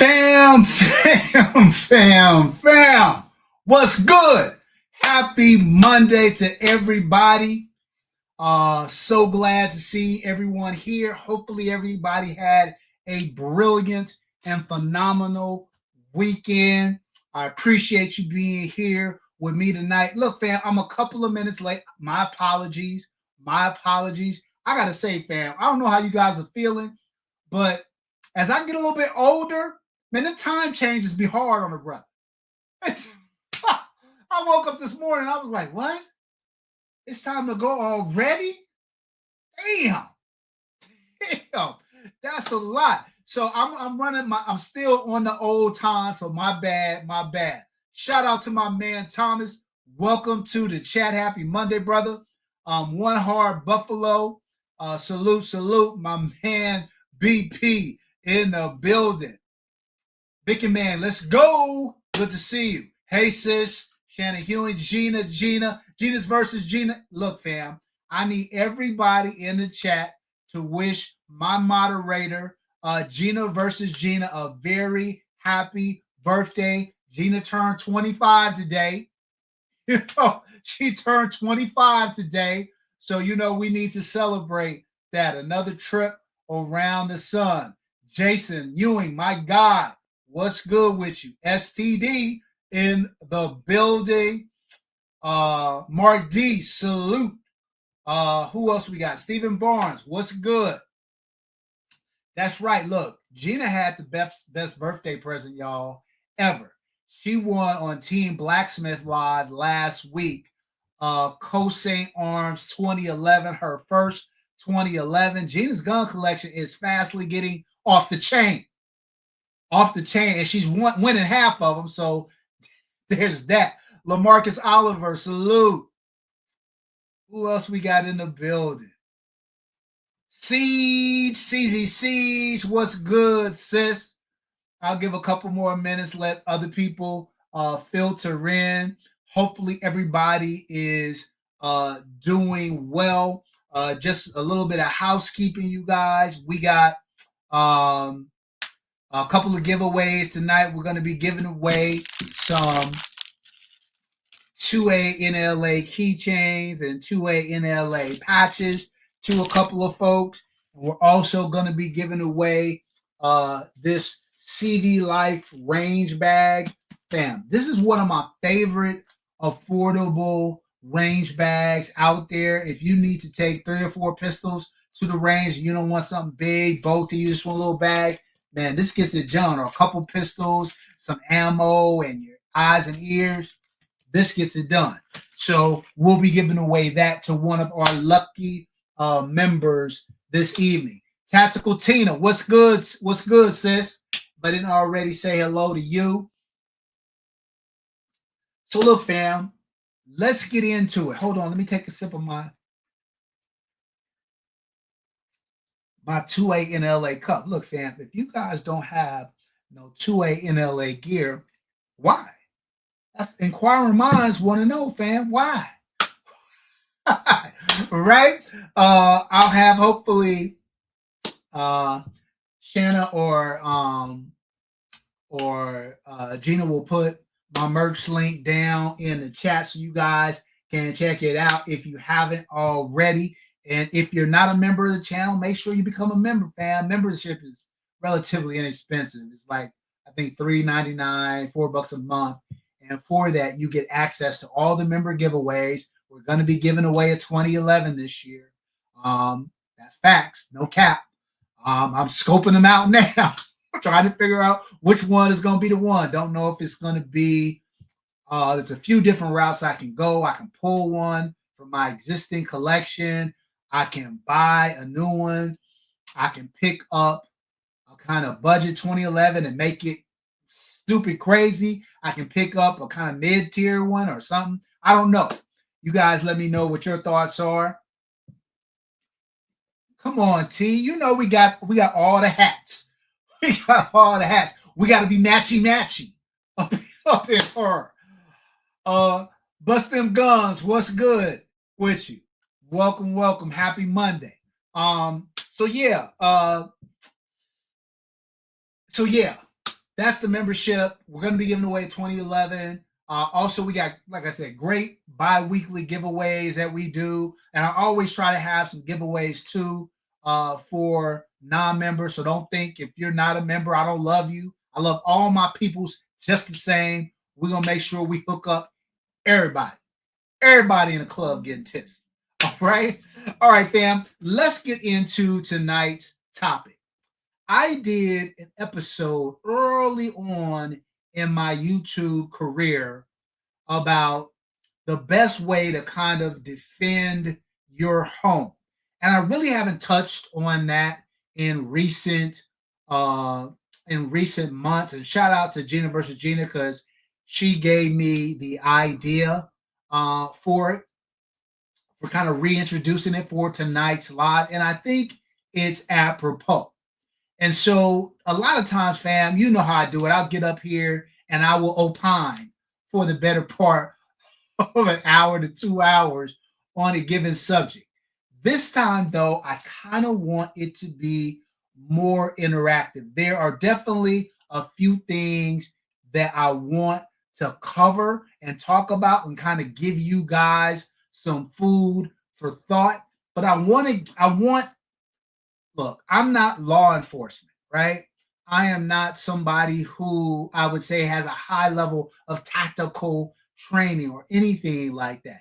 Fam. What's good? Happy Monday to everybody. So glad to see everyone here. Hopefully, everybody had a brilliant and phenomenal weekend. I appreciate you being here with me tonight. Look, fam, I'm a couple of minutes late. My apologies. I got to say, fam, I don't know how you guys are feeling, but as I get a little bit older, man, the time changes be hard on a brother. I woke up this morning, I was like, what? It's time to go already? Damn. Damn. That's a lot. So I'm still on the old time, so my bad. Shout out to my man Thomas. Welcome to the chat. Happy Monday, brother. One hard Buffalo. Salute, my man BP in the building. Vicky man, let's go. Good to see you. Hey sis, Shannon Hewing, Gina's versus Gina. Look, fam, I need everybody in the chat to wish my moderator, Gina versus Gina, a very happy birthday. Gina turned 25 today. She turned 25 today. So, we need to celebrate that. Another trip around the sun. Jason Ewing, my God, what's good with you? STD in the building. Mark D, salute. Who else we got? Stephen Barnes, what's good? That's right. Look, Gina had the best birthday present, y'all, ever. She won on Team Blacksmith Live last week. Coast St. Arms 2011, her first 2011. Gina's gun collection is fastly getting off the chain. And she's winning half of them. So there's that. LaMarcus Oliver, salute. Who else we got in the building? Siege, what's good, sis? I'll give a couple more minutes, let other people filter in. Hopefully everybody is doing well. Just a little bit of housekeeping, you guys. We got a couple of giveaways tonight. We're going to be giving away some 2A NLA keychains and 2A NLA patches to a couple of folks. We're also going to be giving away this CV Life range bag. Bam. This is one of my favorite affordable range bags out there. If you need to take 3 or 4 pistols to the range, you don't want something big, bulky, you just want a little bag, man, this gets it done. Or a couple pistols, some ammo, and your eyes and ears. This gets it done. So we'll be giving away that to one of our lucky members this evening. Tactical Tina, what's good? What's good, sis? But I didn't already say hello to you. So look, fam, let's get into it. Hold on, let me take a sip of my 2A NLA cup. Look, fam, if you guys don't have no 2A NLA gear, why? That's inquiring minds want to know, fam. Why? Right? I'll have hopefully Shanna or Gina will put my merch link down in the chat so you guys can check it out if you haven't already. And if you're not a member of the channel, make sure you become a member, fam. Membership is relatively inexpensive. It's like, I think $3.99, $4 a month. And for that, you get access to all the member giveaways. We're going to be giving away a 2011 this year. That's facts, no cap. I'm scoping them out now. Trying to figure out which one is going to be the one. Don't know if it's going to be, there's a few different routes I can go. I can pull one from my existing collection. I can buy a new one. I can pick up a kind of budget 2011 and make it stupid crazy. I can pick up a kind of mid-tier one or something. I don't know. You guys let me know what your thoughts are. Come on, T. You know we got all the hats. We got all the hats. We got to be matchy up in her. Bust them guns. What's good with you? Welcome. Happy Monday. So yeah. that's the membership. We're going to be giving away 2011. Also, we got, like I said, great bi-weekly giveaways that we do. And I always try to have some giveaways too for non-members. So don't think if you're not a member, I don't love you. I love all my peoples just the same. We're going to make sure we hook up everybody. Everybody in the club getting tips. All right. All right, fam. Let's get into tonight's topic. I did an episode early on in my YouTube career about the best way to kind of defend your home. And I really haven't touched on that in recent uh months. And shout out to Gina versus Gina because she gave me the idea for it. We're kind of reintroducing it for tonight's live. And I think it's apropos. And so a lot of times, fam, you know how I do it. I'll get up here and I will opine for the better part of an hour to 2 hours on a given subject. This time, though, I kind of want it to be more interactive. There are definitely a few things that I want to cover and talk about and kind of give you guys some food for thought. But look, I'm not law enforcement, right? I am not somebody who I would say has a high level of tactical training or anything like that.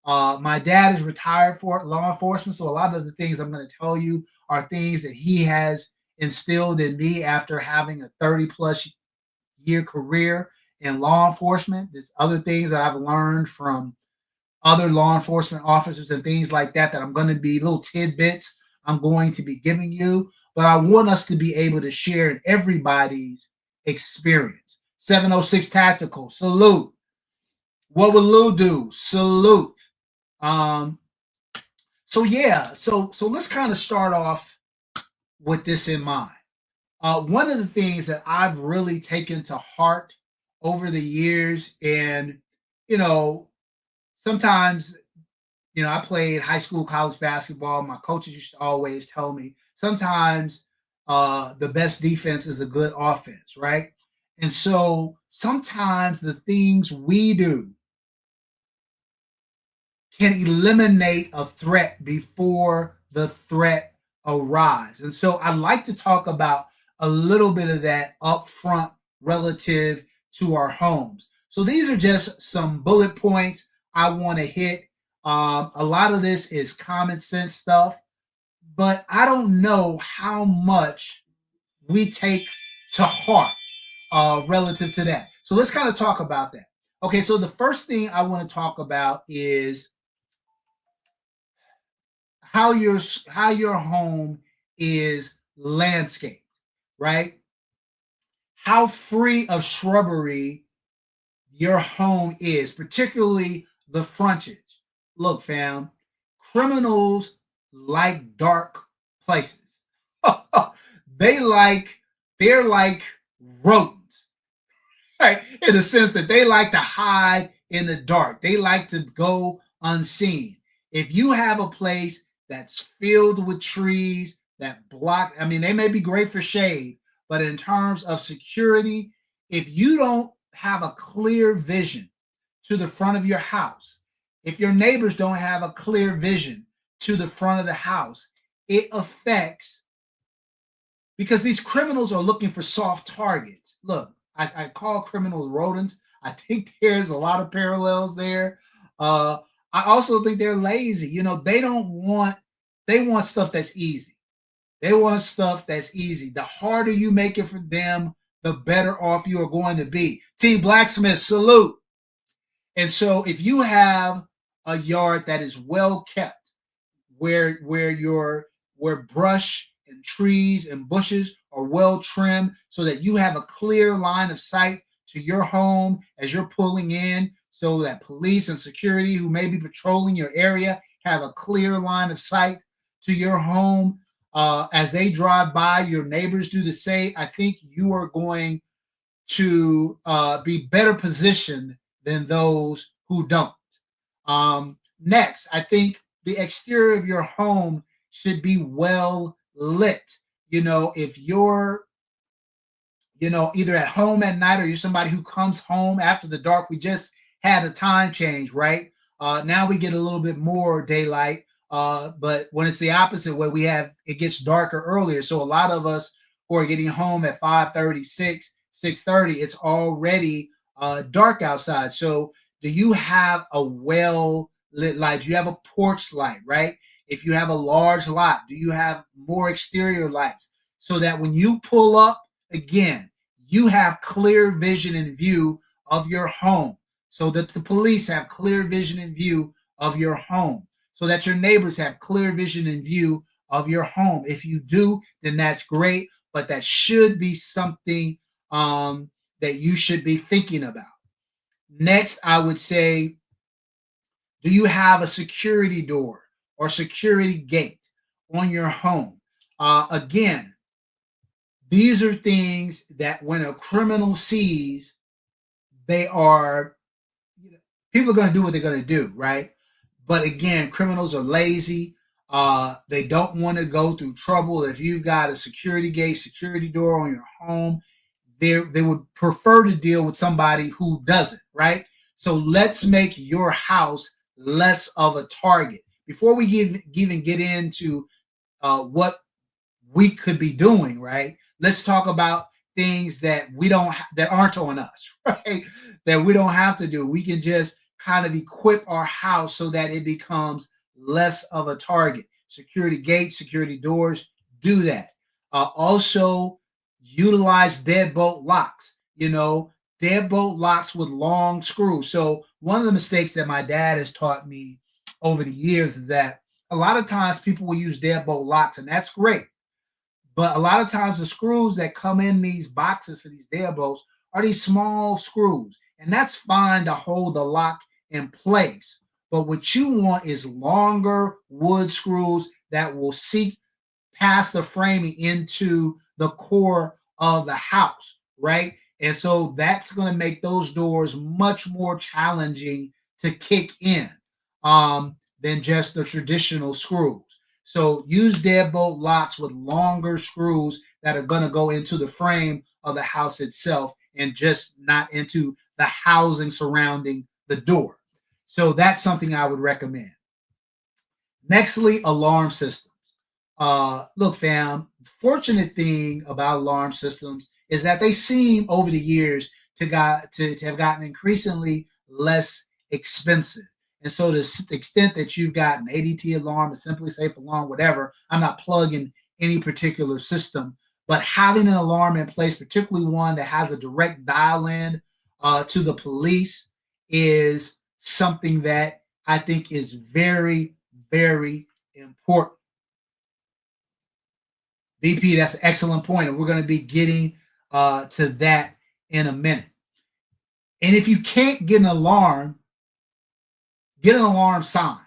My dad is retired for law enforcement, so a lot of the things I'm going to tell you are things that he has instilled in me after having a 30 plus year career in law enforcement. There's other things that I've learned from other law enforcement officers and things like that I'm going to be little tidbits I'm going to be giving you, but I want us to be able to share in everybody's experience. 706 Tactical, salute. What would Lou do? Salute. Um, so let's kind of start off with this in mind. One of the things that I've really taken to heart over the years, and you know, sometimes I played high school, college basketball. My coaches used to always tell me sometimes the best defense is a good offense, right? And so sometimes the things we do can eliminate a threat before the threat arrives. And so I'd like to talk about a little bit of that up front relative to our homes. So these are just some bullet points I want to hit. A lot of this is common sense stuff, but I don't know how much we take to heart relative to that. So let's kind of talk about that. Okay, so the first thing I want to talk about is how your home is landscaped, right? How free of shrubbery your home is, particularly the frontage. Look, fam, criminals like dark places. They're like rodents, right? In the sense that they like to hide in the dark. They like to go unseen. If you have a place that's filled with trees that block, I mean, they may be great for shade, but in terms of security, if you don't have a clear vision to the front of your house, if your neighbors don't have a clear vision to the front of the house, it affects, because these criminals are looking for soft targets. Look, I call criminals rodents. I think there's a lot of parallels there. I also think they're lazy. They want stuff that's easy. They want stuff that's easy. The harder you make it for them, the better off you are going to be. Team Blacksmith, salute. And so if you have a yard that is well kept, where brush and trees and bushes are well trimmed so that you have a clear line of sight to your home as you're pulling in, so that police and security who may be patrolling your area have a clear line of sight to your home as they drive by. Your neighbors do the same. I think you are going to be better positioned than those who don't. Next, I think the exterior of your home should be well lit. If your either at home at night or you're somebody who comes home after the dark. We just had a time change, right? Now we get a little bit more daylight. But when it's the opposite way, it gets darker earlier. So a lot of us who are getting home at 5:30, 6:30, it's already dark outside. So do you have a well lit light? Do you have a porch light, right? If you have a large lot, do you have more exterior lights so that when you pull up again, you have clear vision and view of your home, so that the police have clear vision and view of your home, so that your neighbors have clear vision and view of your home? If you do, then that's great, but that should be something that you should be thinking about. Next, I would say, do you have a security door or security gate on your home? Again, these are things that when a criminal sees, they are, people are going to do what they're going to do, right? But again, criminals are lazy. They don't want to go through trouble. If you've got a security gate, security door on your home, they would prefer to deal with somebody who doesn't, right? So let's make your house less of a target. Before we even get into what we could be doing, right? Let's talk about things that we don't that aren't on us, right? That we don't have to do. We can just kind of equip our house so that it becomes less of a target. Security gates, security doors, do that. Also, utilize deadbolt locks. Deadbolt locks with long screws. So one of the mistakes that my dad has taught me over the years is that a lot of times people will use deadbolt locks, and that's great. But a lot of times the screws that come in these boxes for these deadbolts are these small screws. And that's fine to hold the lock in place. But what you want is longer wood screws that will seek past the framing into the core of the house, right? And so that's going to make those doors much more challenging to kick in than just the traditional screws. So use deadbolt locks with longer screws that are going to go into the frame of the house itself and just not into the housing surrounding the door. So that's something I would recommend. Nextly, alarm systems. Look, fam, fortunate thing about alarm systems is that they seem over the years to have gotten increasingly less expensive. And so, to the extent that you've got an ADT alarm, a Simply Safe alarm, whatever, I'm not plugging any particular system, but having an alarm in place, particularly one that has a direct dial in to the police, is something that I think is very, very important. BP, that's an excellent point, and we're going to be getting to that in a minute. And if you can't get an alarm sign.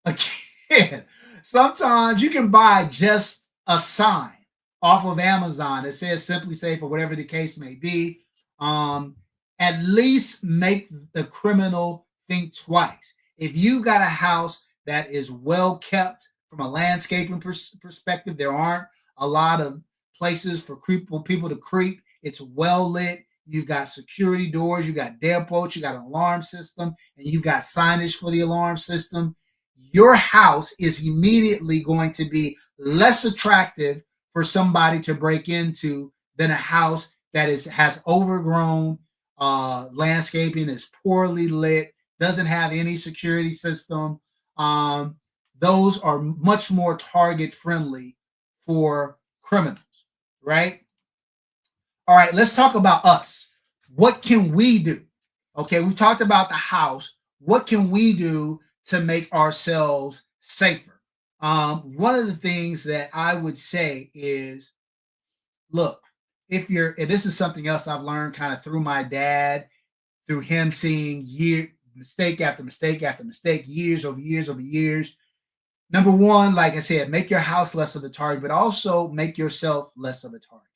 Again, sometimes you can buy just a sign off of Amazon that says Simply Safe or whatever the case may be. At least make the criminal think twice. If you got a house that is well kept from a landscaping perspective, there aren't a lot of places for people to creep. It's well lit. You've got security doors, you got deadbolts, you got an alarm system, and you got signage for the alarm system. Your house is immediately going to be less attractive for somebody to break into than a house that has overgrown landscaping, is poorly lit, doesn't have any security system. Those are much more target friendly for criminals, right? All right, let's talk about us. What can we do? Okay, we talked about the house. What can we do to make ourselves safer? One of the things that I would say is, look, and this is something else I've learned kind of through my dad, through him seeing mistake after mistake after mistake, years over years over years. Number one, like I said, make your house less of a target, but also make yourself less of a target.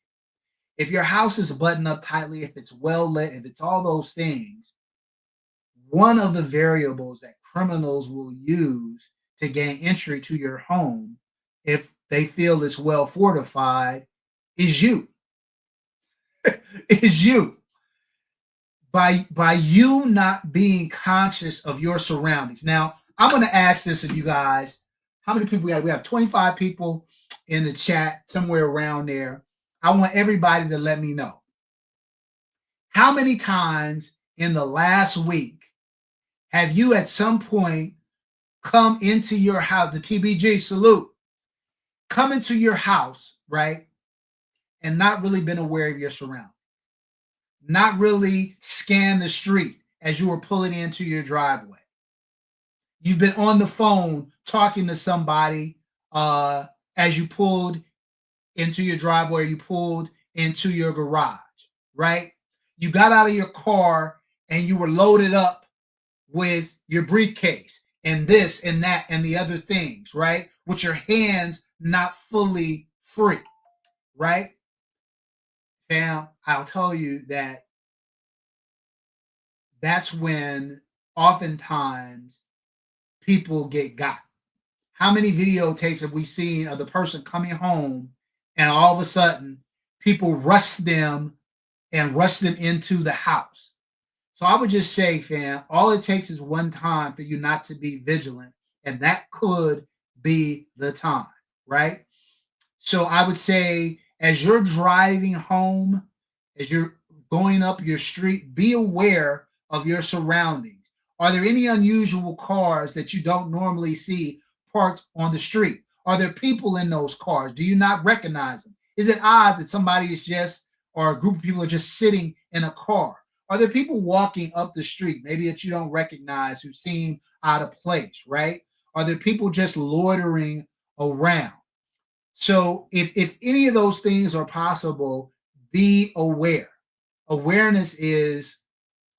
If your house is buttoned up tightly, if it's well lit, if it's all those things, one of the variables that criminals will use to gain entry to your home, if they feel it's well fortified, is you. is you. By you not being conscious of your surroundings. Now, I'm going to ask this of you guys. How many people we have? We have 25 people in the chat, somewhere around there. I want everybody to let me know. How many times in the last week have you at some point come into your house, the TBG salute, come into your house, right? And not really been aware of your surroundings, not really scan the street as you were pulling into your driveway. You've been on the phone talking to somebody as you pulled into your driveway, you pulled into your garage, right? You got out of your car and you were loaded up with your briefcase and this and that and the other things, right? With your hands not fully free, right? Fam, I'll tell you that that's when oftentimes people get got. How many videotapes have we seen of the person coming home and all of a sudden people rush them and rush them into the house? So I would just say, fam, all it takes is one time for you not to be vigilant, and that could be the time, right? So I would say, as you're driving home, as you're going up your street, be aware of your surroundings. Are there any unusual cars that you don't normally see parked on the street? Are there people in those cars? Do you not recognize them? Is it odd that somebody is just, or a group of people are just sitting in a car? Are there people walking up the street, maybe that you don't recognize, who seem out of place, right? Are there people just loitering around? So if any of those things are possible, be aware. Awareness is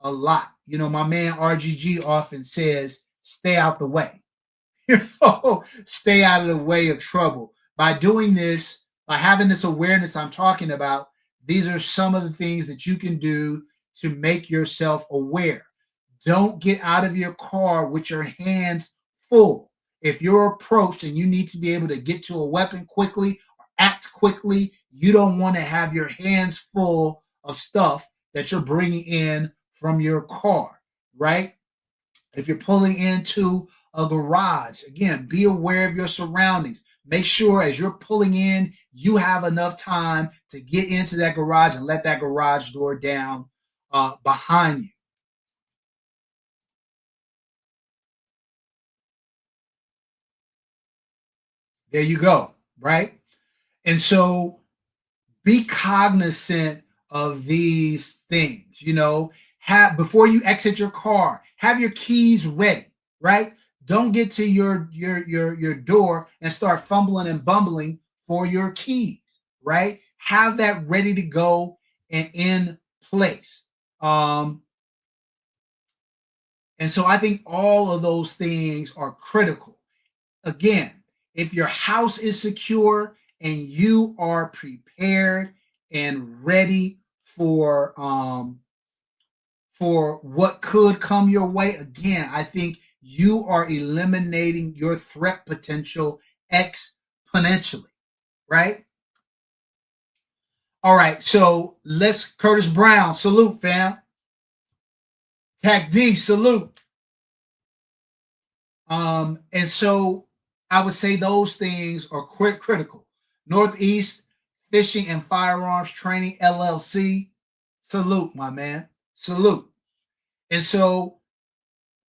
a lot. You know, my man RGG often says, stay out the way. Stay out of the way of trouble. By doing this, by having this awareness I'm talking about, these are some of the things that you can do to make yourself aware. Don't get out of your car with your hands full. If you're approached and you need to be able to get to a weapon quickly or act quickly, you don't want to have your hands full of stuff that you're bringing in from your car, right? If you're pulling into a garage, again, be aware of your surroundings. Make sure as you're pulling in, you have enough time to get into that garage and let that garage door down behind you. There you go, right? And so be cognizant of these things, you know, have before you exit your car, have your keys ready, right? Don't get to your door and start fumbling and bumbling for your keys, right? Have that ready to go and in place. And so I think all of those things are critical. Again, if your house is secure and you are prepared and ready for what could come your way, again, I think you are eliminating your threat potential exponentially, right? All right, so let's Curtis Brown, salute, fam. Tac D, salute. And so I would say those things are critical. Northeast Fishing and Firearms Training LLC, salute, my man, salute. And so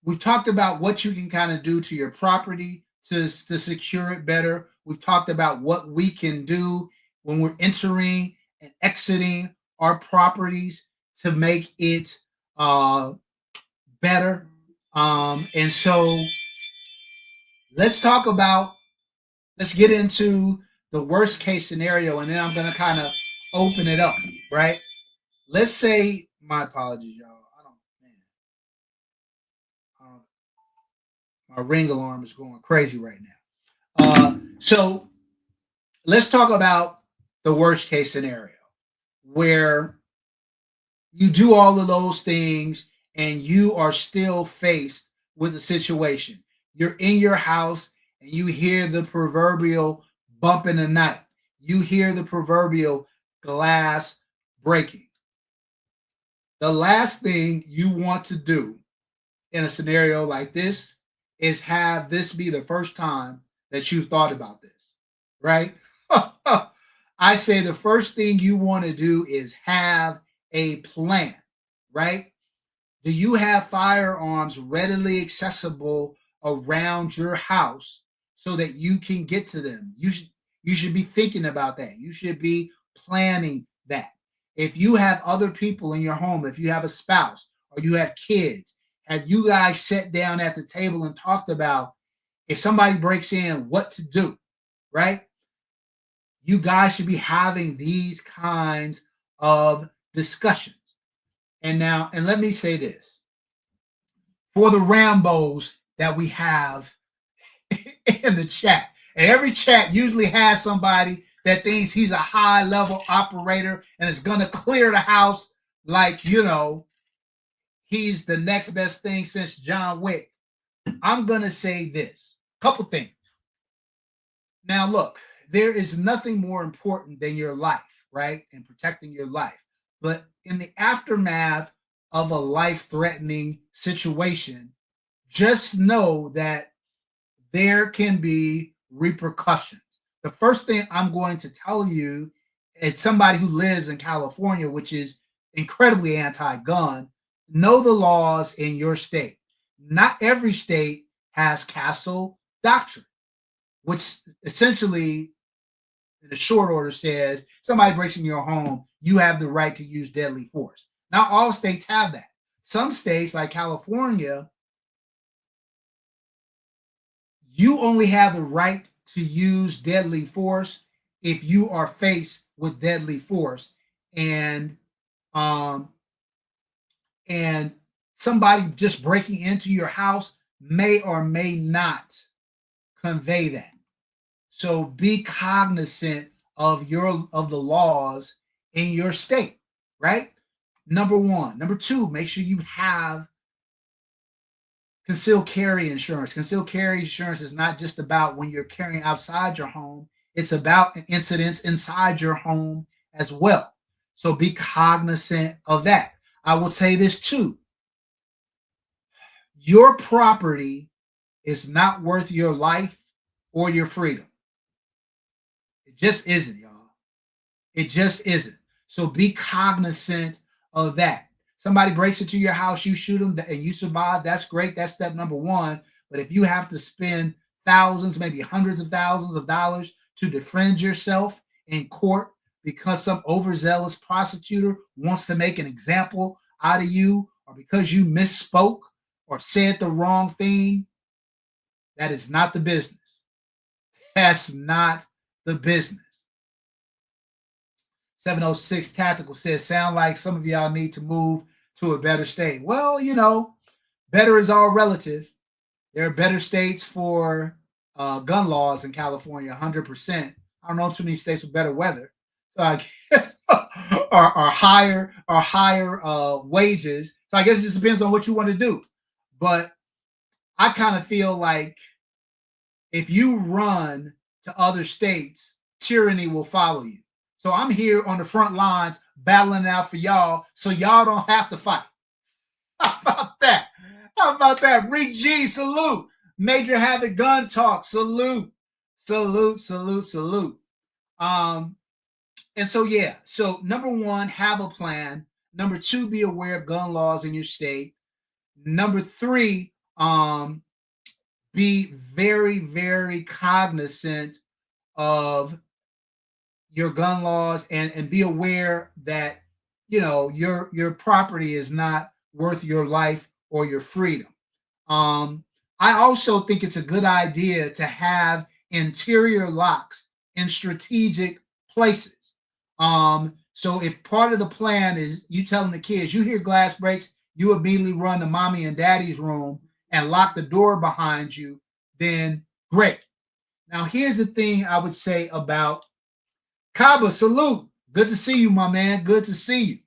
we've talked about what you can kind of do to your property to secure it better. We've talked about what we can do when we're entering and exiting our properties to make it better. And so let's talk about, let's get into the worst case scenario, and then I'm going to kind of open it up, right? Let's say, my apologies, y'all. My ring alarm is going crazy right now. So let's talk about the worst case scenario where you do all of those things and you are still faced with a situation. You're in your house and you hear the proverbial bump in the night. You hear the proverbial glass breaking. The last thing you want to do in a scenario like this is have this be the first time that you've thought about this, right? I say the first thing you want to do is have a plan, right? Do you have firearms readily accessible around your house so that you can get to them? You should be thinking about that. You should be planning that. If you have other people in your home, if you have a spouse or you have kids, have you guys sat down at the table and talked about if somebody breaks in, what to do, right? You guys should be having these kinds of discussions. And let me say this for the Rambos that we have in the chat. And every chat usually has somebody that thinks he's a high level operator and is going to clear the house like, he's the next best thing since John Wick. I'm going to say this couple things. Now, look, there is nothing more important than your life, right? And protecting your life. But in the aftermath of a life threatening situation, just know that there can be repercussions. The first thing I'm going to tell you, as somebody who lives in California, which is incredibly anti gun, know the laws in your state. Not every state has castle doctrine, which essentially, in a short order, says somebody breaks in your home, you have the right to use deadly force. Not all states have that. Some states, like California, you only have the right to use deadly force if you are faced with deadly force, and um and somebody just breaking into your house may or may not convey that. So be cognizant of the laws in your state, right? Number one. Number two, make sure you have concealed carry insurance. Concealed carry insurance is not just about when you're carrying outside your home, it's about incidents inside your home as well. So be cognizant of that. I will say this too: your property is not worth your life or your freedom. It just isn't, y'all. It just isn't. So be cognizant of that. Somebody breaks into your house, you shoot them, and you survive. That's great. That's step number one. But if you have to spend thousands, maybe hundreds of thousands of dollars to defend yourself in court because some overzealous prosecutor wants to make an example out of you, or because you misspoke or said the wrong thing, that is not the business. That's not the business. 706 Tactical says, sound like some of y'all need to move to a better state. Well, better is all relative. There are better states for gun laws in California, 100%. I don't know too many states with better weather. So I guess are higher wages. So I guess it just depends on what you want to do. But I kind of feel like if you run to other states, tyranny will follow you. So I'm here on the front lines battling out for y'all so y'all don't have to fight. How about that? How about that? Rick G, salute. Major Havoc Gun Talk, salute. Salute, salute, salute. And so, yeah. So number one, have a plan. Number two, be aware of gun laws in your state. Number three, be very, very cognizant of your gun laws, and be aware that your property is not worth your life or your freedom. I also think it's a good idea to have interior locks in strategic places. So if part of the plan is you telling the kids, you hear glass breaks, you immediately run to mommy and daddy's room and lock the door behind you, then great. Now, here's the thing I would say about Kaba, salute. Good to see you, my man. Good to see you.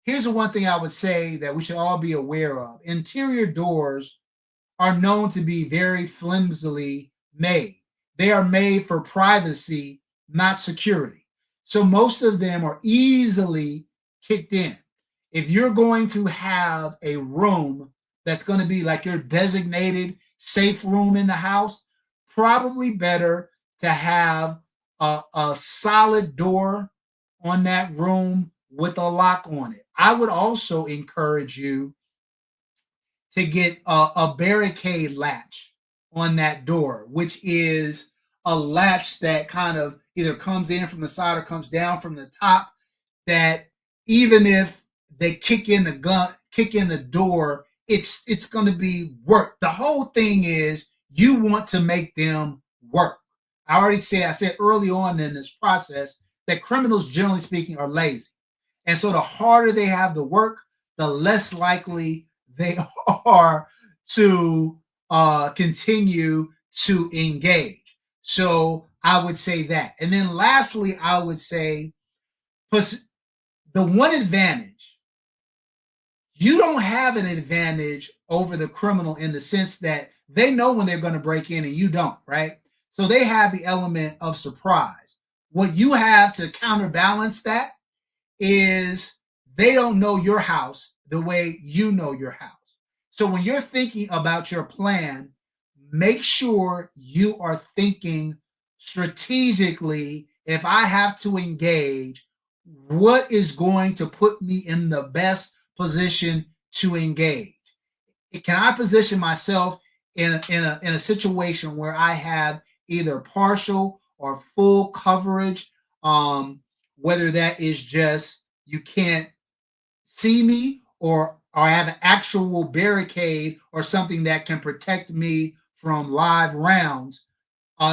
Here's the one thing I would say that we should all be aware of. Interior doors are known to be very flimsily made. They are made for privacy, not security. So most of them are easily kicked in. if you're going to have a room that's going to be like your designated safe room in the house, probably better to have a solid door on that room with a lock on it. I would also encourage you to get a barricade latch on that door, which is a latch that kind of either comes in from the side or comes down from the top, that even if they kick in the door, it's going to be work. The whole thing is you want to make them work. I said early on in this process that criminals, generally speaking, are lazy. And so the harder they have to work, the less likely they are to continue to engage. So I would say that. And then lastly, I would say the one advantage, you don't have an advantage over the criminal in the sense that they know when they're going to break in and you don't, right? So they have the element of surprise. What you have to counterbalance that is they don't know your house the way you know your house. So when you're thinking about your plan, make sure you are thinking strategically. If I have to engage, what is going to put me in the best position to engage? Can I position myself in a situation where I have either partial or full coverage, whether that is just you can't see me, or I have an actual barricade or something that can protect me from live rounds.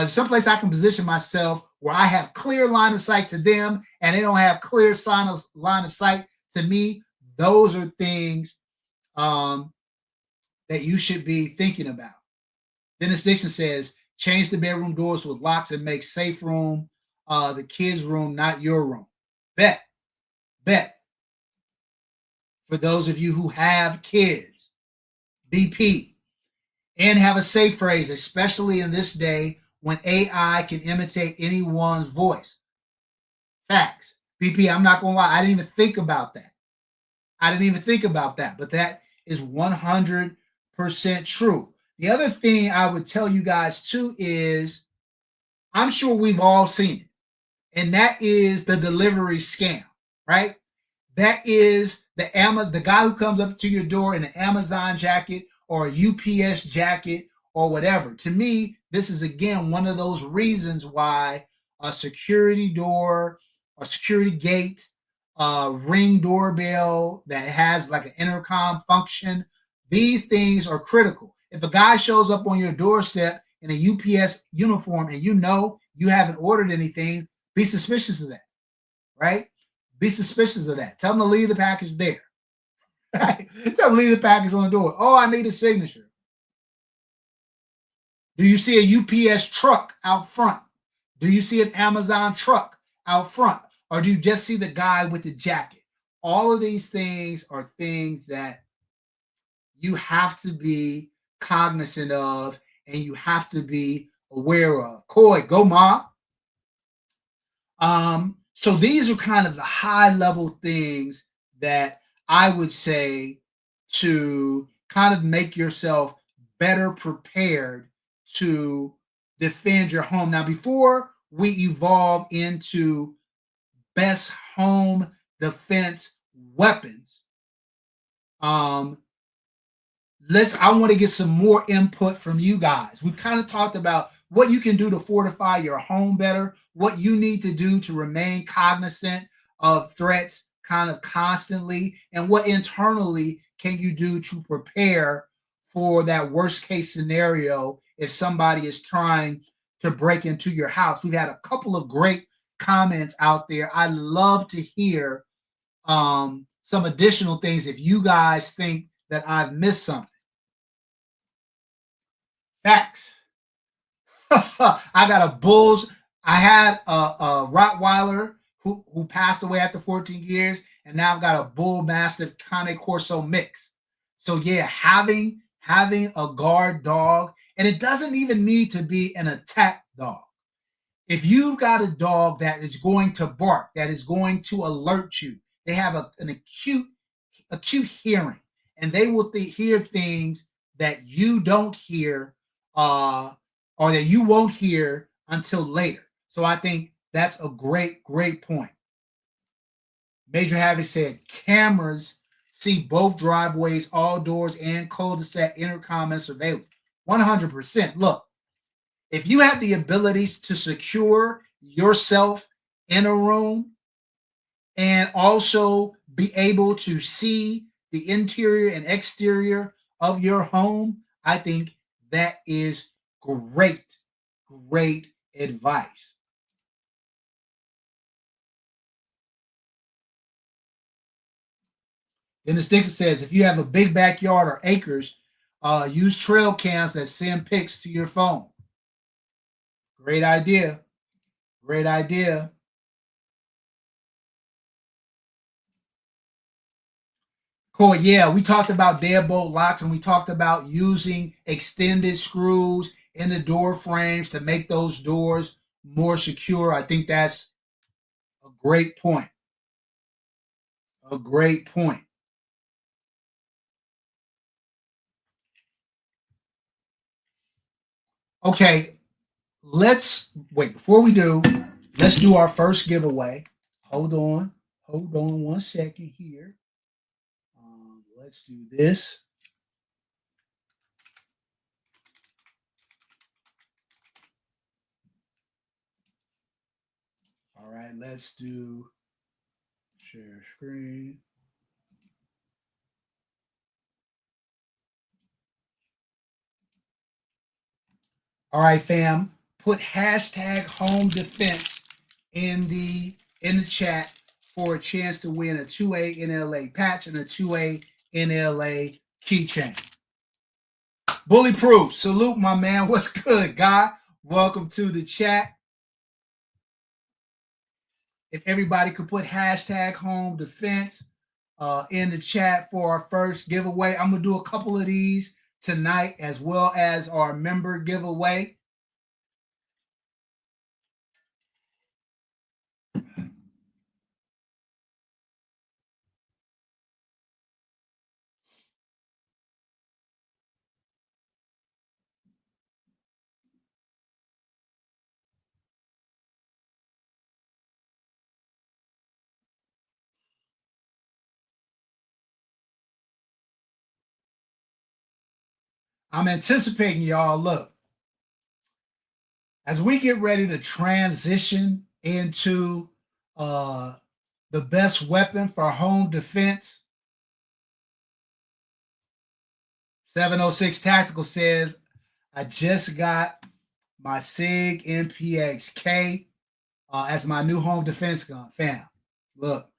Someplace I can position myself where I have clear line of sight to them and they don't have clear line of sight to me. Those are things that you should be thinking about. Dennis Dixon says, change the bedroom doors with locks and make safe room the kids' room, not your room. Bet. For those of you who have kids, BP, and have a safe phrase, especially in this day when AI can imitate anyone's voice. Facts. BP, I'm not going to lie. I didn't even think about that. But that is 100% true. The other thing I would tell you guys too is I'm sure we've all seen it, and that is the delivery scam, right? That is the guy who comes up to your door in an Amazon jacket or a UPS jacket or whatever. To me, this is again one of those reasons why a security door or security gate, ring doorbell that has like an intercom function, these things are critical. If a guy shows up on your doorstep in a UPS uniform and you know you haven't ordered anything, be suspicious of that, right? Be suspicious of that. Tell them to leave the package there. Right? Tell them to leave the package on the door. Oh, I need a signature. Do you see a UPS truck out front? Do you see an Amazon truck out front? Or do you just see the guy with the jacket? All of these things are things that you have to be cognizant of and you have to be aware of. Coy, go mom. So these are kind of the high level things that I would say to kind of make yourself better prepared to defend your home. Now, before we evolve into best home defense weapons, I want to get some more input from you guys. We've kind of talked about what you can do to fortify your home better, what you need to do to remain cognizant of threats kind of constantly, and what internally can you do to prepare for that worst case scenario if somebody is trying to break into your house. We've had a couple of great comments out there. I love to hear some additional things if you guys think that I've missed something. Facts. I got a bulls. I had a Rottweiler who passed away after 14 years, and now I've got a bull mastiff Cane Corso mix. So yeah, having a guard dog, and it doesn't even need to be an attack dog. If you've got a dog that is going to bark, that is going to alert you, they have an acute acute hearing, and they will hear things that you don't hear, or that you won't hear until later. So I think that's a great point. Major Havoc said cameras see both driveways, all doors, and cul-de-sac intercom and surveillance. 100%. Look, if you have the abilities to secure yourself in a room and also be able to see the interior and exterior of your home, I think that is great advice. Then the Dixon says, if you have a big backyard or acres, use trail cams that send pics to your phone. Great idea. Great idea. Cool. Yeah, we talked about deadbolt locks, and we talked about using extended screws in the door frames to make those doors more secure. I think that's a great point. A great point. Okay, let's wait. Before we do, let's do our first giveaway. Hold on. Hold on 1 second here. Let's do this. All right, let's do share screen. All right, fam. Put hashtag home defense in the chat for a chance to win a 2A NLA patch and a 2A NLA keychain. Bullyproof. Salute, my man. What's good, guy? Welcome to the chat. If everybody could put hashtag home defense in the chat for our first giveaway. I'm going to do a couple of these tonight, as well as our member giveaway. I'm anticipating, y'all. Look, as we get ready to transition into the best weapon for home defense, 706 Tactical says, I just got my SIG MPXK as my new home defense gun. Fam, look,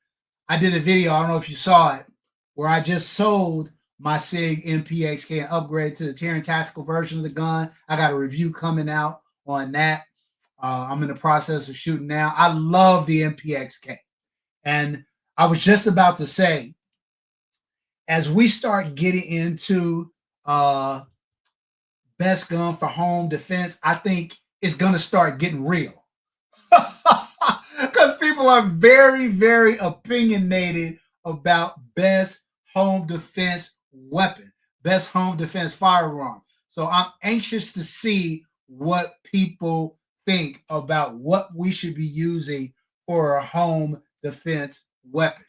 I did a video, I don't know if you saw it, where I just sold my SIG MPXK and upgraded to the Terran Tactical version of the gun. I got a review coming out on that. I'm in the process of shooting now. I love the MPXK. And I was just about to say, as we start getting into best gun for home defense, I think it's going to start getting real. Because people are very opinionated about best home defense weapon, best home defense firearm. So I'm anxious to see what people think about what we should be using for a home defense weapon.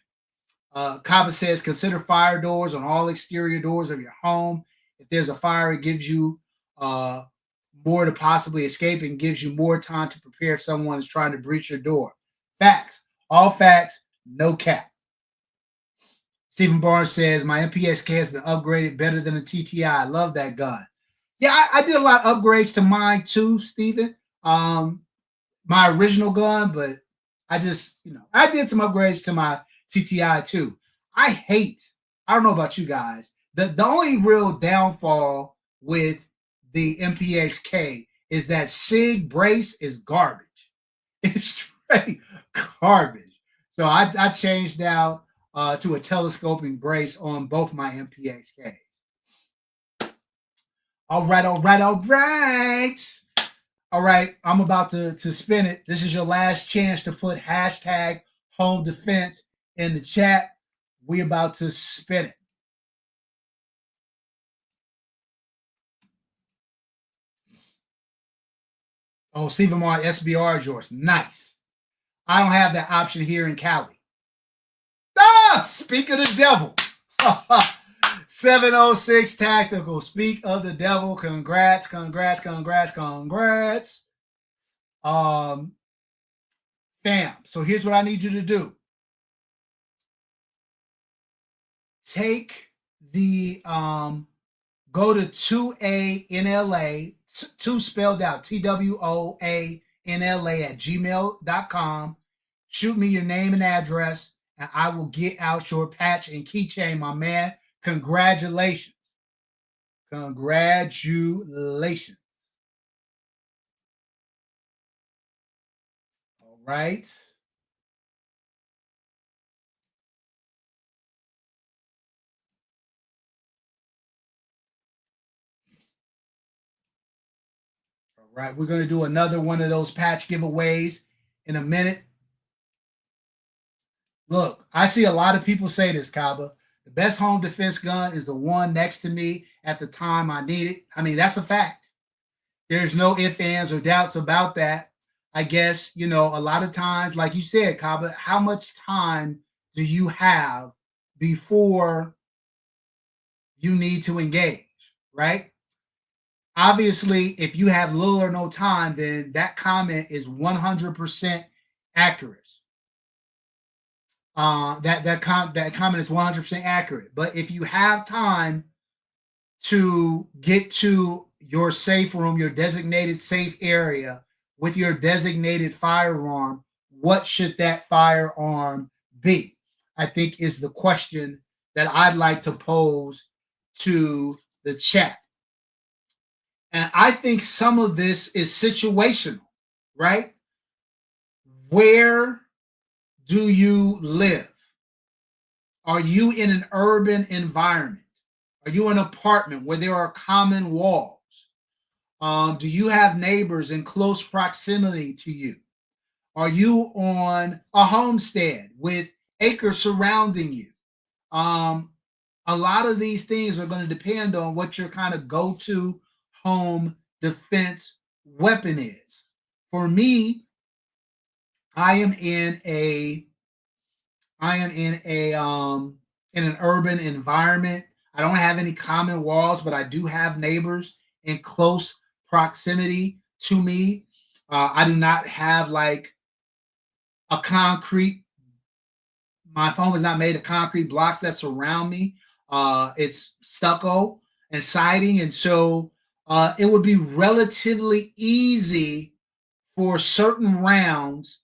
Kaba says, consider fire doors on all exterior doors of your home. If there's a fire, it gives you more to possibly escape and gives you more time to prepare if someone is trying to breach your door. Facts. All facts, no cap. Stephen Barnes says, my MPSK has been upgraded better than a TTI. I love that gun. Yeah, I did a lot of upgrades to mine too, Stephen. My original gun, but I just, I did some upgrades to my TTI too. I don't know about you guys. The only real downfall with the MPXK is that SIG brace is garbage. It's straight garbage. So I changed out to a telescoping brace on both my MPXKs. All right. All right, I'm about to spin it. This is your last chance to put hashtag home defense in the chat. We about to spin it. Oh, Stephen Martin, SBR is yours. Nice. I don't have that option here in Cali. Ah, speak of the devil. 706 Tactical. Speak of the devil. Congrats, congrats, congrats, congrats. Um, Fam. So here's what I need you to do. Take the go to 2ANLA, two spelled out, TWOANLA at gmail.com. Shoot me your name and address, and I will get out your patch and keychain, my man. Congratulations. Congratulations. All right. All right. We're going to do another one of those patch giveaways in a minute. Look, I see a lot of people say this, Kaba. The best home defense gun is the one next to me at the time I need it. I mean, that's a fact. There's no ifs, ands, or doubts about that. I guess, a lot of times, like you said, Kaba, how much time do you have before you need to engage, right? Obviously, if you have little or no time, then that comment is 100% accurate. That comment is 100% accurate. But if you have time to get to your safe room, your designated safe area with your designated firearm, what should that firearm be? I think is the question that I'd like to pose to the chat. And I think some of this is situational, right? Where do you live? Are you in an urban environment? Are you in an apartment where there are common walls? Do you have neighbors in close proximity to you? Are you on a homestead with acres surrounding you? A lot of these things are going to depend on what your kind of go-to home defense weapon is. For me, I am in an urban environment. I don't have any common walls, but I do have neighbors in close proximity to me. I do not have like a concrete. My home is not made of concrete blocks that surround me. It's stucco and siding, and so it would be relatively easy for certain rounds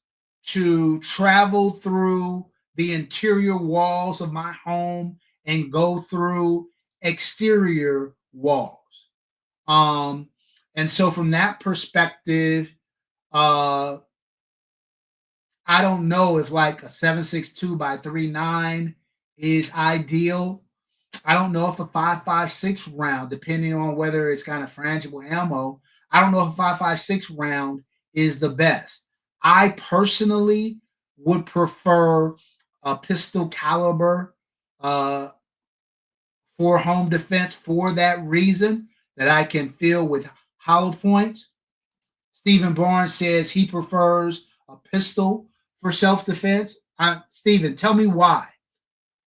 to travel through the interior walls of my home and go through exterior walls. Um, and so from that perspective, uh, I don't know if like a 7.62 by 3.9 is ideal. I don't know if a 5.56 round, depending on whether it's kind of frangible ammo, I don't know if a 5.56 round is the best. I personally would prefer a pistol caliber for home defense for that reason that I can fill with hollow points. Stephen Barnes says he prefers a pistol for self-defense. Stephen, tell me why.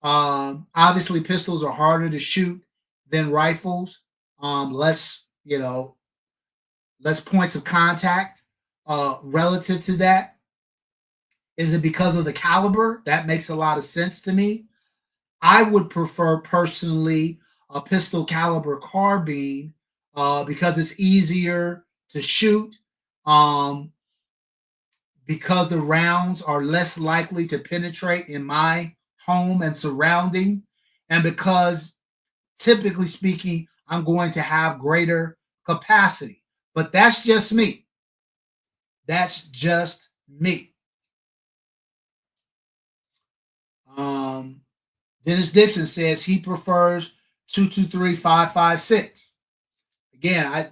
Obviously, pistols are harder to shoot than rifles. Less, less points of contact relative to that. Is it because of the caliber? That makes a lot of sense to me. I would prefer personally a pistol caliber carbine because it's easier to shoot. Because the rounds are less likely to penetrate in my home and surrounding, and because typically speaking, I'm going to have greater capacity. But that's just me. That's just me. Dennis Dixon says he prefers 223-5.56. Again,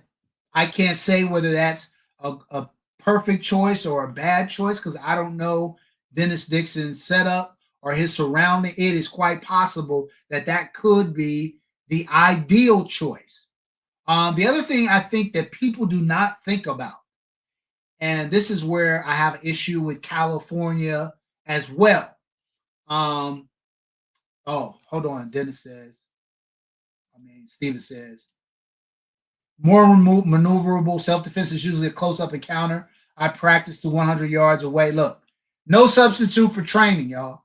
I can't say whether that's a perfect choice or a bad choice because I don't know Dennis Dixon's setup or his surrounding, it is quite possible that that could be the ideal choice. The other thing I think that people do not think about, and this is where I have an issue with California as well. Um, oh, hold on. Dennis says, Steven says, more maneuverable. Self defense is usually a close up encounter. I practice to 100 yards away. Look, no substitute for training, y'all.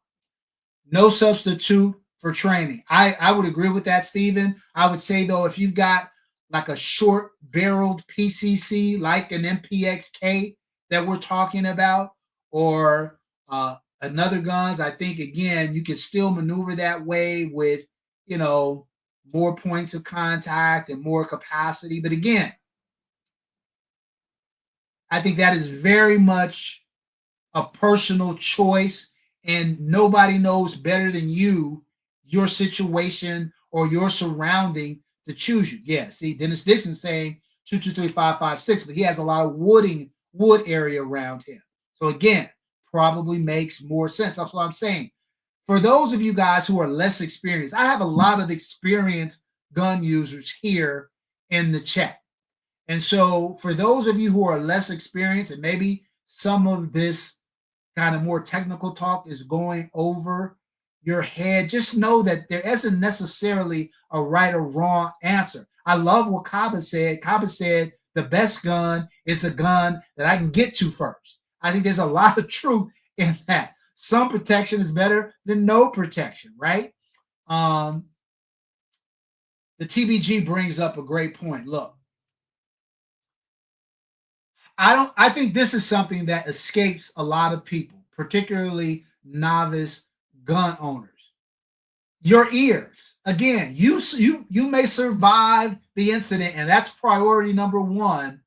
No substitute for training. I would agree with that, Steven. I would say, though, if you've got like a short barreled PCC, like an MPXK that we're talking about, or another guns, I think, again, you can still maneuver that way with, you know, more points of contact and more capacity. But again, I think that is very much a personal choice, and nobody knows better than you your situation or your surrounding to choose you. Yeah, see, Dennis Dixon saying 223-556, but he has a lot of wood area around him. So again, probably makes more sense. That's what I'm saying. For those of you guys who are less experienced, I have a lot of experienced gun users here in the chat. And so for those of you who are less experienced, and maybe some of this kind of more technical talk is going over your head, just know that there isn't necessarily a right or wrong answer. I love what Kaba said. Kaba said the best gun is the gun that I can get to first. I think there's a lot of truth in that. Some protection is better than no protection, right? The TBG brings up a great point. Look, I think this is something that escapes a lot of people, particularly novice gun owners. Your ears. Again, you may survive the incident, and that's priority number one.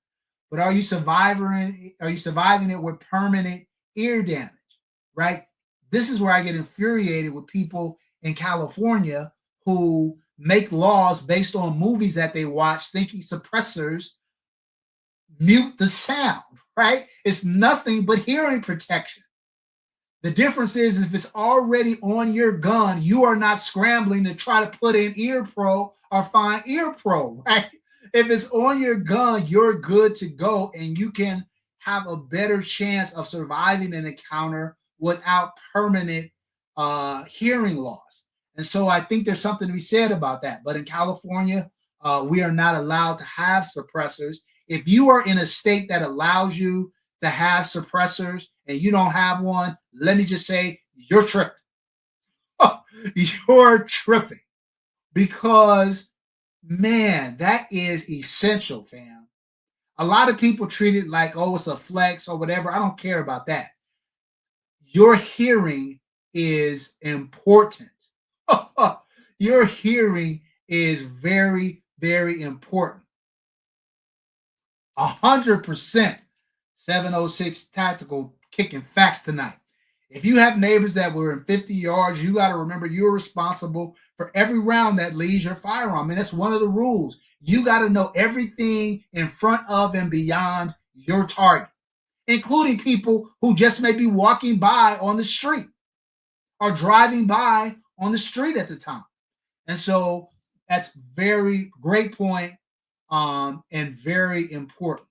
But are you surviving it with permanent ear damage? Right? This is where I get infuriated with people in California who make laws based on movies that they watch, thinking suppressors mute the sound, right? It's nothing but hearing protection. The difference is if it's already on your gun, you are not scrambling to try to put in ear pro or find ear pro, right? If it's on your gun, you're good to go, and you can have a better chance of surviving an encounter without permanent hearing loss. And so I think there's something to be said about that. But in California, we are not allowed to have suppressors. If you are in a state that allows you to have suppressors and you don't have one, let me just say you're tripping. You're tripping, because, man, that is essential, fam. A lot of people treat it like, oh, it's a flex or whatever. I don't care about that. Your hearing is important. Your hearing is very, very important. 100%. 706 Tactical kicking facts tonight. If you have neighbors that were in 50 yards, you got to remember you're responsible for every round that leaves your firearm. And that's one of the rules. You got to know everything in front of and beyond your target, including people who just may be walking by on the street or driving by on the street at the time. And so that's very great point, and very important.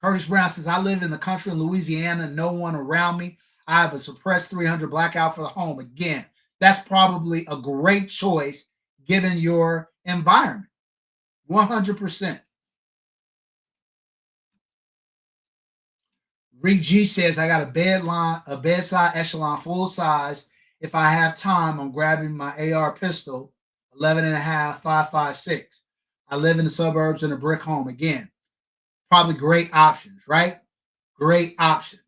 Curtis Brown says, I live in the country in Louisiana, no one around me. I have a suppressed 300 blackout for the home. Again, that's probably a great choice given your environment. 100%. Rick G says, I got a bedside echelon full size. If I have time, I'm grabbing my AR pistol, 11.5, 5.56. I live in the suburbs in a brick home. Again, probably great options, right? Great options.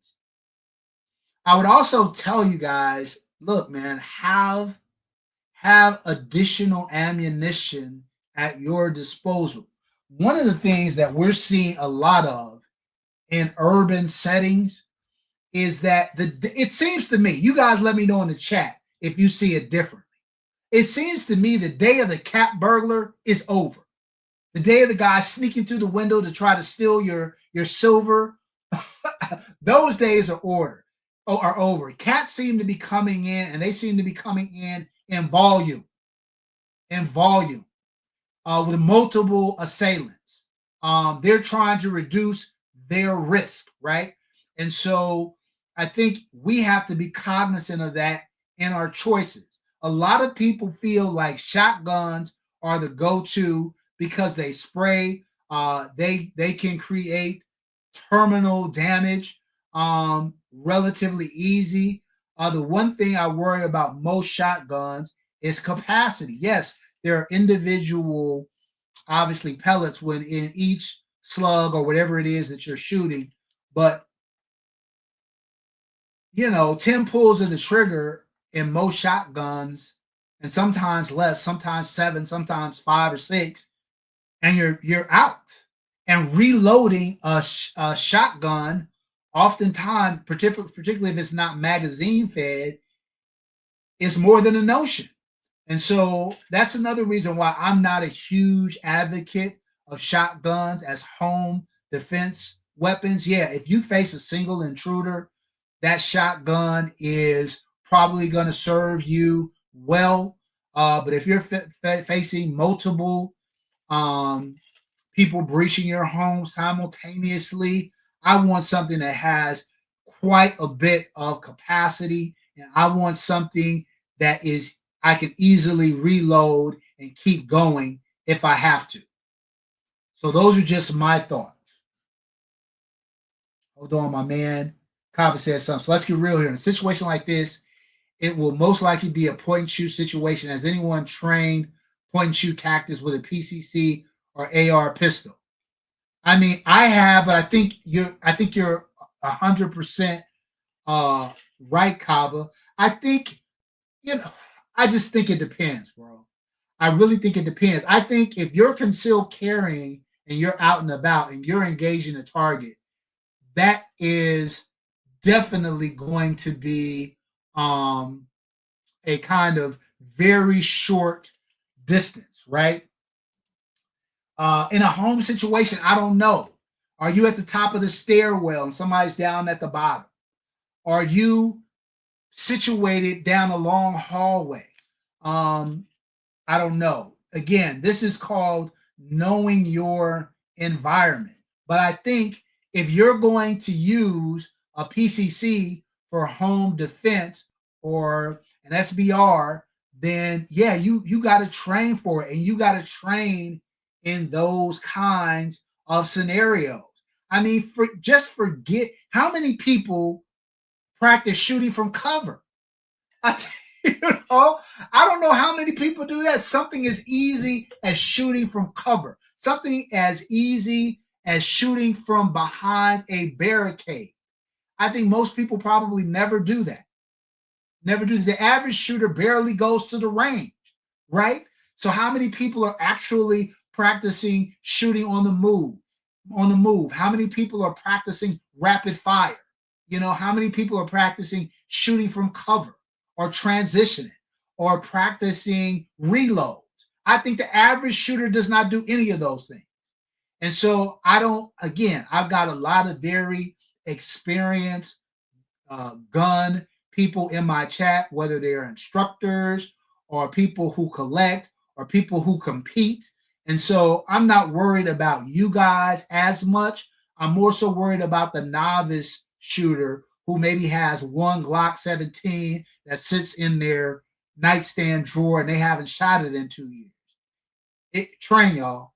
I would also tell you guys, look, man, have additional ammunition at your disposal. One of the things that we're seeing a lot of in urban settings is that it seems to me, you guys let me know in the chat if you see it differently. It seems to me the day of the cat burglar is over. The day of the guy sneaking through the window to try to steal your silver, those days are ordered. are over. Cats seem to be coming in, and they seem to be coming in volume, in volume, with multiple assailants. They're trying to reduce their risk, right? And so I think we have to be cognizant of that in our choices. A lot of people feel like shotguns are the go-to because they spray. They can create terminal damage relatively easy. The one thing I worry about most shotguns is capacity. Yes, there are individual, obviously, pellets when in each slug or whatever it is that you're shooting, but 10 pulls of the trigger in most shotguns, and sometimes less, sometimes seven, sometimes five or six, and you're out. And reloading a shotgun, oftentimes, particularly if it's not magazine fed, is more than a notion. And so that's another reason why I'm not a huge advocate of shotguns as home defense weapons. Yeah, if you face a single intruder, that shotgun is probably going to serve you well. But if you're facing multiple um, people breaching your home simultaneously, I want something that has quite a bit of capacity, and I want something that is I can easily reload and keep going if I have to. So those are just my thoughts. Hold on, my man. Kaba said something. So let's get real here. In a situation like this, it will most likely be a point and shoot situation. Has anyone trained point and shoot tactics with a PCC or AR pistol? I mean, I have, but I think you're 100% right, Kaba. I think I just think it depends, bro. I really think it depends. I think if you're concealed carrying and you're out and about and you're engaging a target, that is definitely going to be um, a kind of very short distance, right? In a home situation, I don't know. Are you at the top of the stairwell and somebody's down at the bottom? Are you situated down a long hallway? Um, I don't know. Again, this is called knowing your environment. But I think if you're going to use a PCC for home defense or an SBR, then yeah, you got to train for it, and you got to train in those kinds of scenarios. I mean, just forget how many people practice shooting from cover. I, you know, I don't know how many people do that. Something as easy as shooting from cover, something as easy as shooting from behind a barricade. I think most people probably never do that. Never do. The average shooter barely goes to the range, right? So how many people are actually practicing shooting on the move? On the move, how many people are practicing rapid fire? How many people are practicing shooting from cover or transitioning or practicing reloads? I think the average shooter does not do any of those things. And so I've got a lot of very experienced gun people in my chat, whether they're instructors or people who collect or people who compete. And so I'm not worried about you guys as much. I'm more so worried about the novice shooter who maybe has one Glock 17 that sits in their nightstand drawer and they haven't shot it in 2 years. Train, y'all.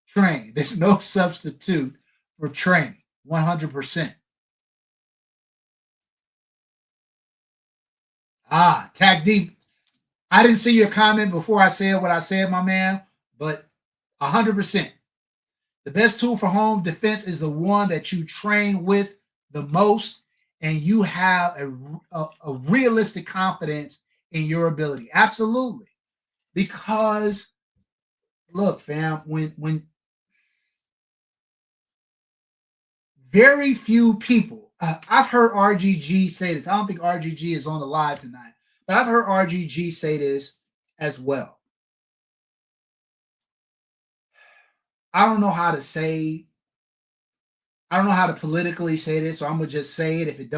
Train. There's no substitute for training. 100%. Tag deep. I didn't see your comment before I said what I said, my man, but 100%. The best tool for home defense is the one that you train with the most, and you have a realistic confidence in your ability. Absolutely. Because look, fam, when very few people, I've heard RGG say this. I don't think RGG is on the live tonight, but I've heard RGG say this as well. I don't know how to politically say this, so I'm gonna just say it. If it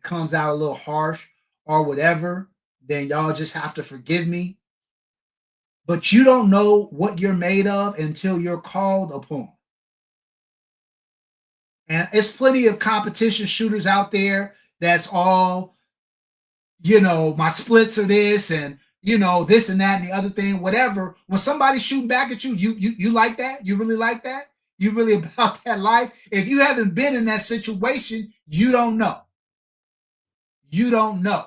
comes out a little harsh or whatever, then y'all just have to forgive me. But you don't know what you're made of until you're called upon. And it's plenty of competition shooters out there that's all, my splits are this and this and that and the other thing, whatever. When somebody's shooting back at you, you like that? You really like that? You really about that life? If you haven't been in that situation, you don't know. You don't know.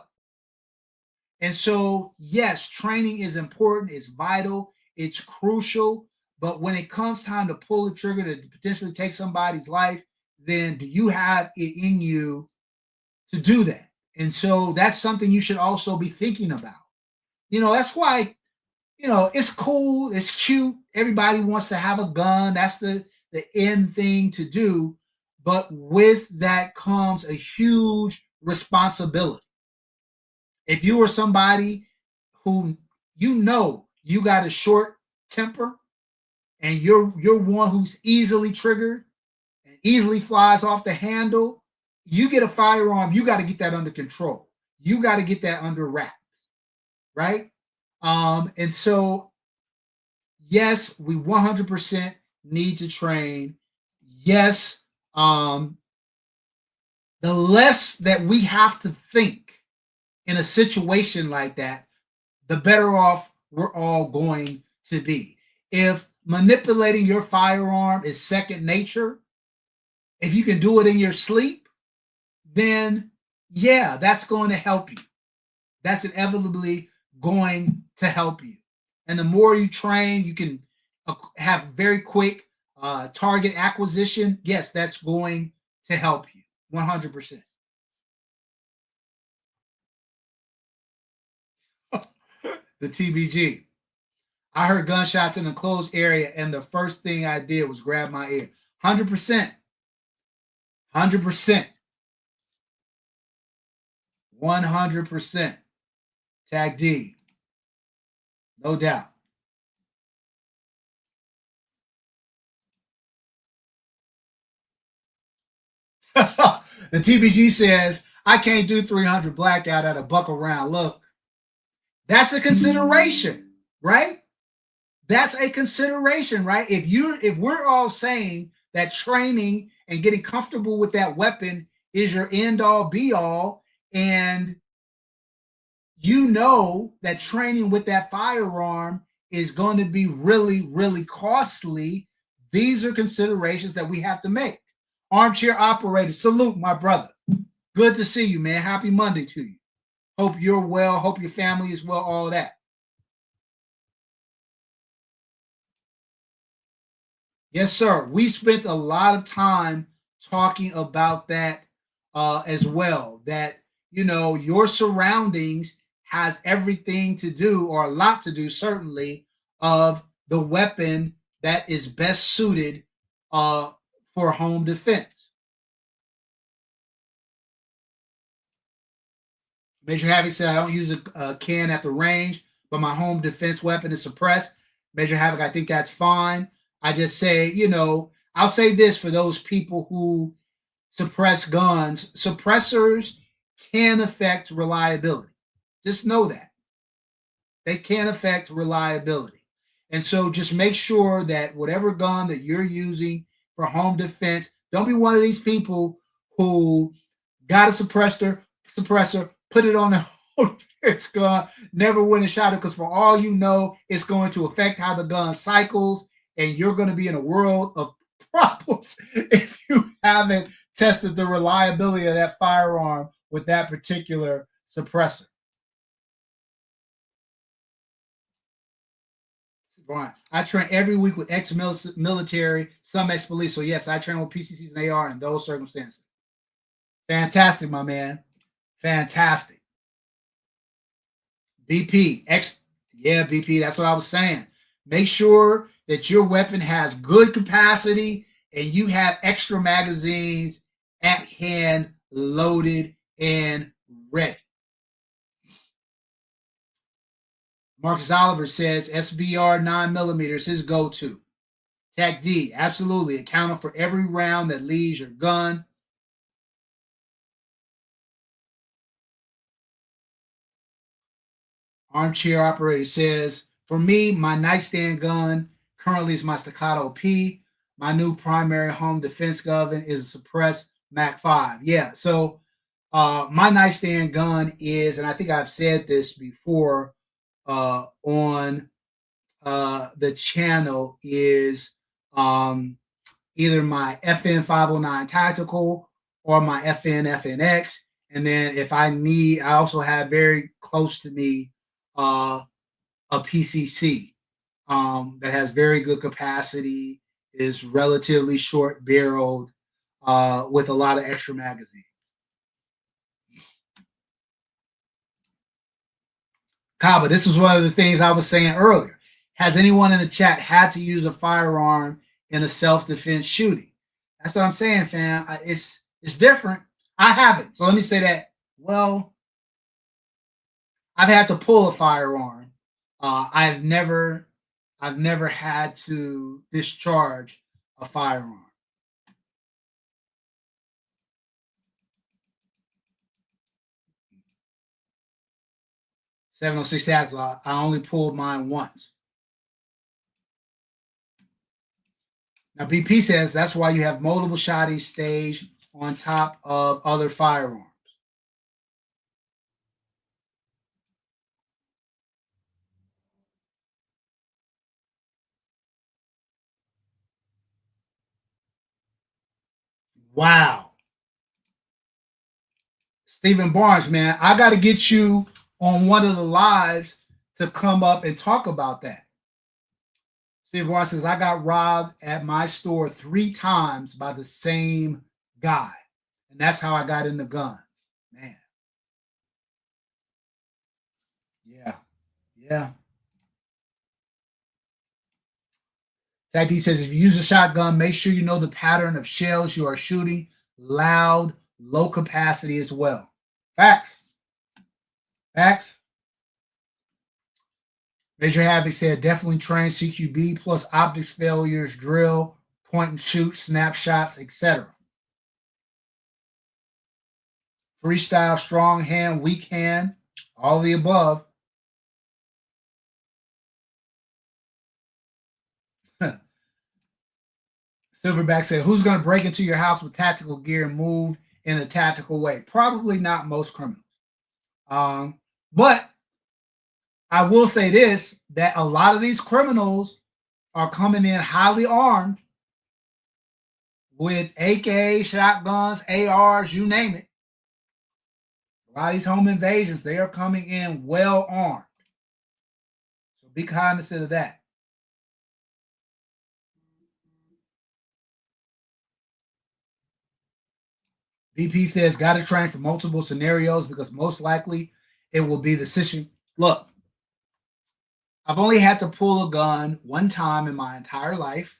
And so, yes, training is important, it's vital, it's crucial. But when it comes time to pull the trigger to potentially take somebody's life, then do you have it in you to do that? And so that's something you should also be thinking about. That's why, it's cool, it's cute. Everybody wants to have a gun. That's the end thing to do. But with that comes a huge responsibility. If you are somebody who you got a short temper and you're one who's easily triggered and easily flies off the handle, you get a firearm, you got to get that under control. You got to get that under wraps, right? And so, yes, we 100% need to train. Yes, the less that we have to think in a situation like that, the better off we're all going to be. If manipulating your firearm is second nature, if you can do it in your sleep, then yeah, that's going to help you. That's inevitably going to help you. And the more you train, you can have very quick target acquisition. Yes, that's going to help you 100%. The TBG. I heard gunshots in a closed area, and the first thing I did was grab my ear. 100%. 100%. 100%. Tag D. No doubt. The TBG says, I can't do 300 blackout at a buck around. Look, that's a consideration, right? That's a consideration, right? If we're all saying that training and getting comfortable with that weapon is your end all be all, and you know that training with that firearm is going to be really, really costly, these are considerations that we have to make. Armchair operator, salute, my brother. Good to see you, man. Happy Monday to you. Hope you're well. Hope your family is well, all that. Yes, sir. We spent a lot of time talking about that as well. That, your surroundings has everything to do, or a lot to do, certainly, of the weapon that is best suited for home defense. Major Havoc said, I don't use a can at the range, but my home defense weapon is suppressed. Major Havoc, I think that's fine. I just say, I'll say this for those people who suppress guns, suppressors can affect reliability. Just know that. They can affect reliability. And so just make sure that whatever gun that you're using for home defense, don't be one of these people who got a suppressor, put it on the home defense gun, never went and shot it, because for all you know, it's going to affect how the gun cycles, and you're going to be in a world of problems if you haven't tested the reliability of that firearm with that particular suppressor. Brian, I train every week with ex-military, some ex-police. So yes, I train with PCCs and AR in those circumstances. Fantastic, my man. Fantastic. BP, BP. That's what I was saying. Make sure that your weapon has good capacity and you have extra magazines at hand, loaded and ready. Marcus Oliver says SBR 9mm, his go-to. Tech D, absolutely. Accounting for every round that leaves your gun. Armchair Operator says, for me, my nightstand gun currently is my Staccato P. My new primary home defense gun is a suppressed Mac 5. Yeah, so my nightstand gun is, and I think I've said this before on the channel, is either my FN 509 Tactical or my FN FNX. And then if I need, I also have very close to me a PCC that has very good capacity, is relatively short barreled, with a lot of extra magazine. Kaba, this is one of the things I was saying earlier. Has anyone in the chat had to use a firearm in a self-defense shooting? That's what I'm saying, fam. It's different. I haven't. So let me say that. Well, I've had to pull a firearm. I've never had to discharge a firearm. 706 Tactical, I only pulled mine once. Now, BP says that's why you have multiple shotties staged on top of other firearms. Wow. Stephen Barnes, man, I got to get you on one of the lives to come up and talk about that. Stephen Barnes says, I got robbed at my store 3 times by the same guy. And that's how I got into guns. Man. Yeah. Yeah. Tacty says, if you use a shotgun, make sure you know the pattern of shells you are shooting. Loud, low capacity as well. Facts. Facts. Major Havoc said, definitely train CQB plus optics failures, drill, point and shoot, snapshots, etc. Freestyle, strong hand, weak hand, all the above. Silverback said, who's going to break into your house with tactical gear and move in a tactical way? Probably not most criminals. But I will say this, that a lot of these criminals are coming in highly armed with AK, shotguns, ARs, you name it. A lot of these home invasions, they are coming in well armed. So be cognizant of that. BP says, got to train for multiple scenarios because most likely it will be the situation. Look, I've only had to pull a gun one time in my entire life,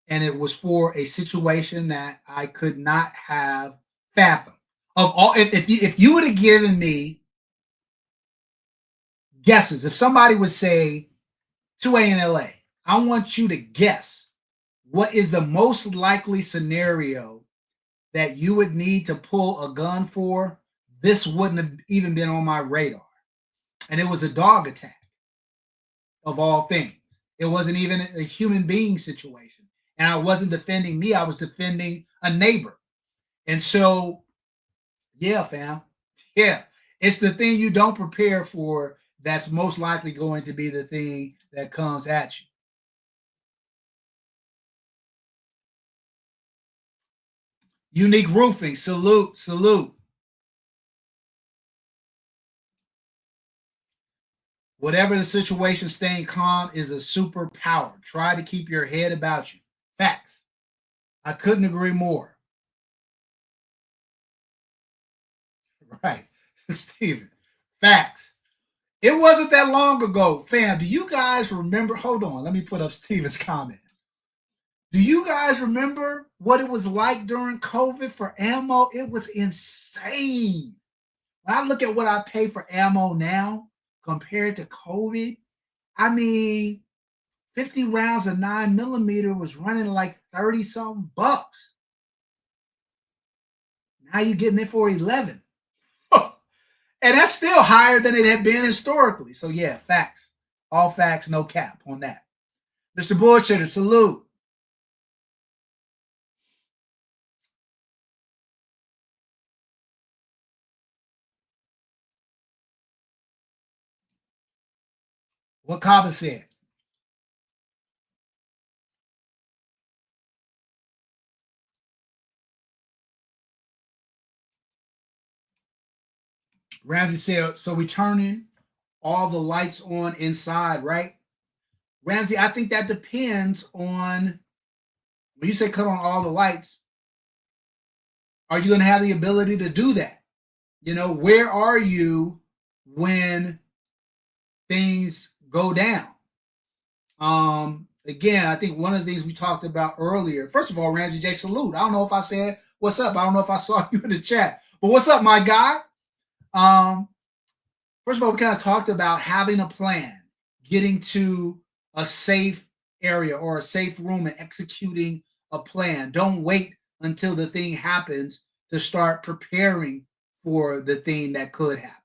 and it was for a situation that I could not have fathomed. Of all, if you would have given me guesses, if somebody would say 2A in LA, I want you to guess what is the most likely scenario that you would need to pull a gun for, this wouldn't have even been on my radar. And it was a dog attack, of all things. It wasn't even a human being situation. And I wasn't defending me, I was defending a neighbor. And so, yeah, fam. Yeah. It's the thing you don't prepare for that's most likely going to be the thing that comes at you. Unique Roofing, salute, salute. Whatever the situation, staying calm is a superpower. Try to keep your head about you. Facts. I couldn't agree more. Right. Steven. Facts. It wasn't that long ago. Fam, do you guys remember? Hold on. Let me put up Steven's comment. Do you guys remember what it was like during COVID for ammo? It was insane. When I look at what I pay for ammo now compared to COVID, I mean, 50 rounds of 9mm was running like 30 something bucks. Now you're getting it for 11. And that's still higher than it had been historically. So yeah, facts. All facts, no cap on that. Mr. Bullshitter, salute. What Kaba said. Ramsey said, so we turning all the lights on inside, right? Ramsey, I think that depends on when you say cut on all the lights, are you going to have the ability to do that? You know, where are you when things go down? Again, I think one of the things we talked about earlier, first of all, Ramsey J, salute. I don't know if I said what's up. I don't know if I saw you in the chat, but what's up, my guy? First of all, we kind of talked about having a plan, getting to a safe area or a safe room and executing a plan. Don't wait until the thing happens to start preparing for the thing that could happen.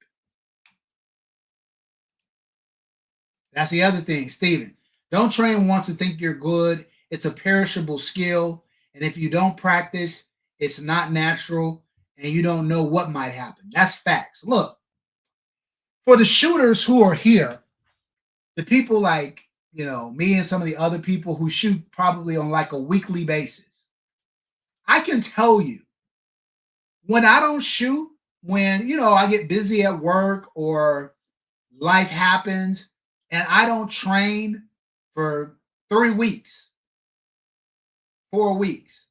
That's the other thing, Stephen. Don't train once and think you're good. It's a perishable skill. And if you don't practice, it's not natural and you don't know what might happen. That's facts. Look, for the shooters who are here, the people like, you know, me and some of the other people who shoot probably on like a weekly basis, I can tell you when I don't shoot, when, you know, I get busy at work or life happens and I don't train for 3 weeks, 4 weeks,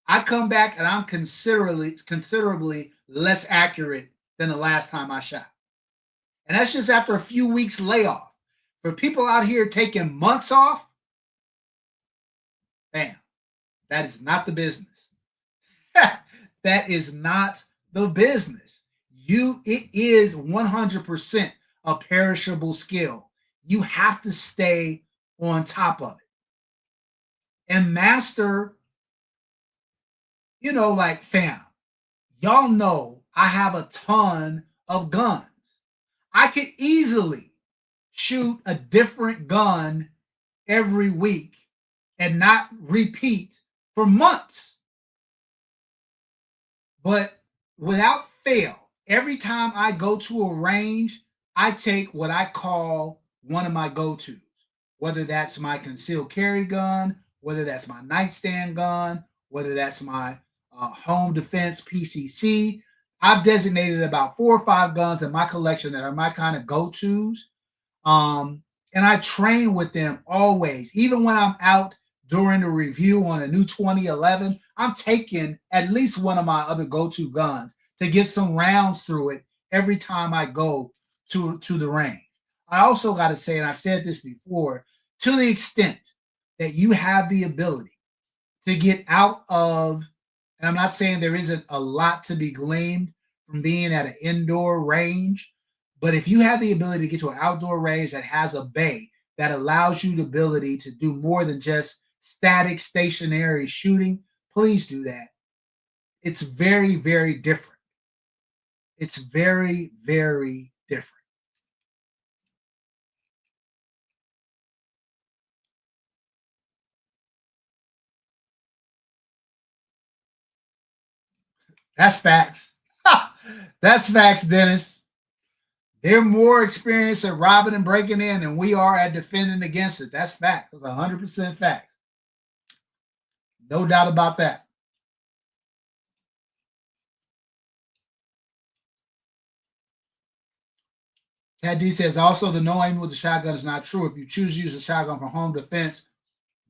I come back and I'm considerably less accurate than the last time I shot. And that's just after a few weeks layoff. For people out here taking months off, bam, that is not the business. That is not the business. It is 100% a perishable skill. You have to stay on top of it and master, you know, like fam, y'all know I have a ton of guns. I could easily shoot a different gun every week and not repeat for months. But without fail, every time I go to a range, I take what I call one of my go-tos, whether that's my concealed carry gun, whether that's my nightstand gun, whether that's my home defense PCC. I've designated about 4 or 5 guns in my collection that are my kind of go-tos. And I train with them always. Even when I'm out during the review on a new 2011, I'm taking at least one of my other go-to guns to get some rounds through it every time I go to the range. I also got to say, and I've said this before, to the extent that you have the ability to get out of, and I'm not saying there isn't a lot to be gleaned from being at an indoor range, but if you have the ability to get to an outdoor range that has a bay that allows you the ability to do more than just static, stationary shooting, please do that. It's very, very different. It's very, very different. That's facts. That's facts, Dennis. They're more experienced at robbing and breaking in than we are at defending against it. That's facts. That's 100% facts. No doubt about that. Tad D says also the no aim with the shotgun is not true. If you choose to use a shotgun for home defense,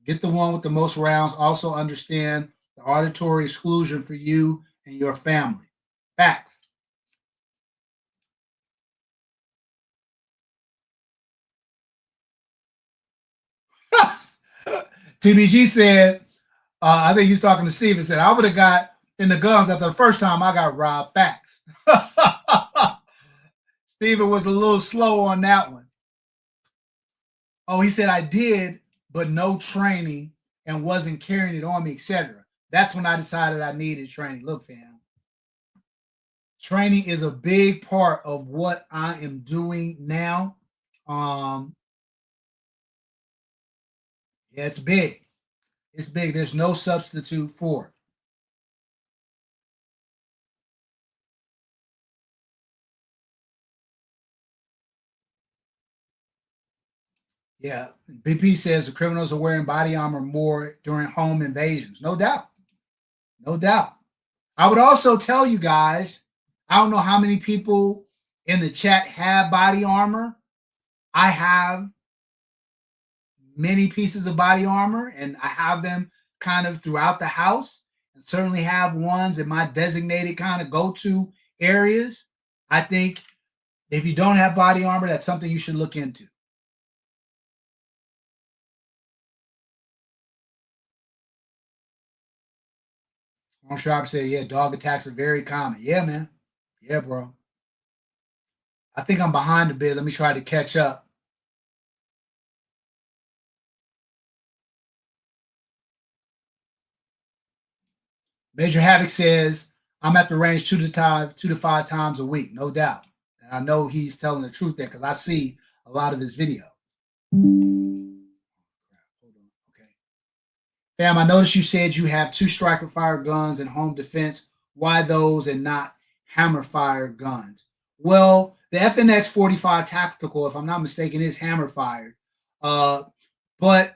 get the one with the most rounds. Also understand the auditory exclusion for you and your family. Facts. TBG said, I think he was talking to Steve and said, I would have got in the guns after the first time I got robbed. Facts. Steven was a little slow on that one. Oh, he said I did, but no training and wasn't carrying it on me, etc. That's when I decided I needed training. Look, fam. Training is a big part of what I am doing now. Um, yeah, it's big. It's big. There's no substitute for it. Yeah. BP says the criminals are wearing body armor more during home invasions. No doubt. No doubt. I would also tell you guys, I don't know how many people in the chat have body armor. I have many pieces of body armor and I have them kind of throughout the house and certainly have ones in my designated kind of go-to areas. I think if you don't have body armor, that's something you should look into. I'm sure I say, yeah, dog attacks are very common. Yeah, man. Yeah, bro. I think I'm behind a bit. Let me try to catch up. Major Havoc says, I'm at the range 2 to 5 times a week, no doubt. And I know he's telling the truth there because I see a lot of his video. Hold on. Okay. Fam, I noticed you said you have 2 striker fire guns in home defense. Why those and not hammer fire guns? Well, the FNX 45 tactical, if I'm not mistaken, is hammer fired. But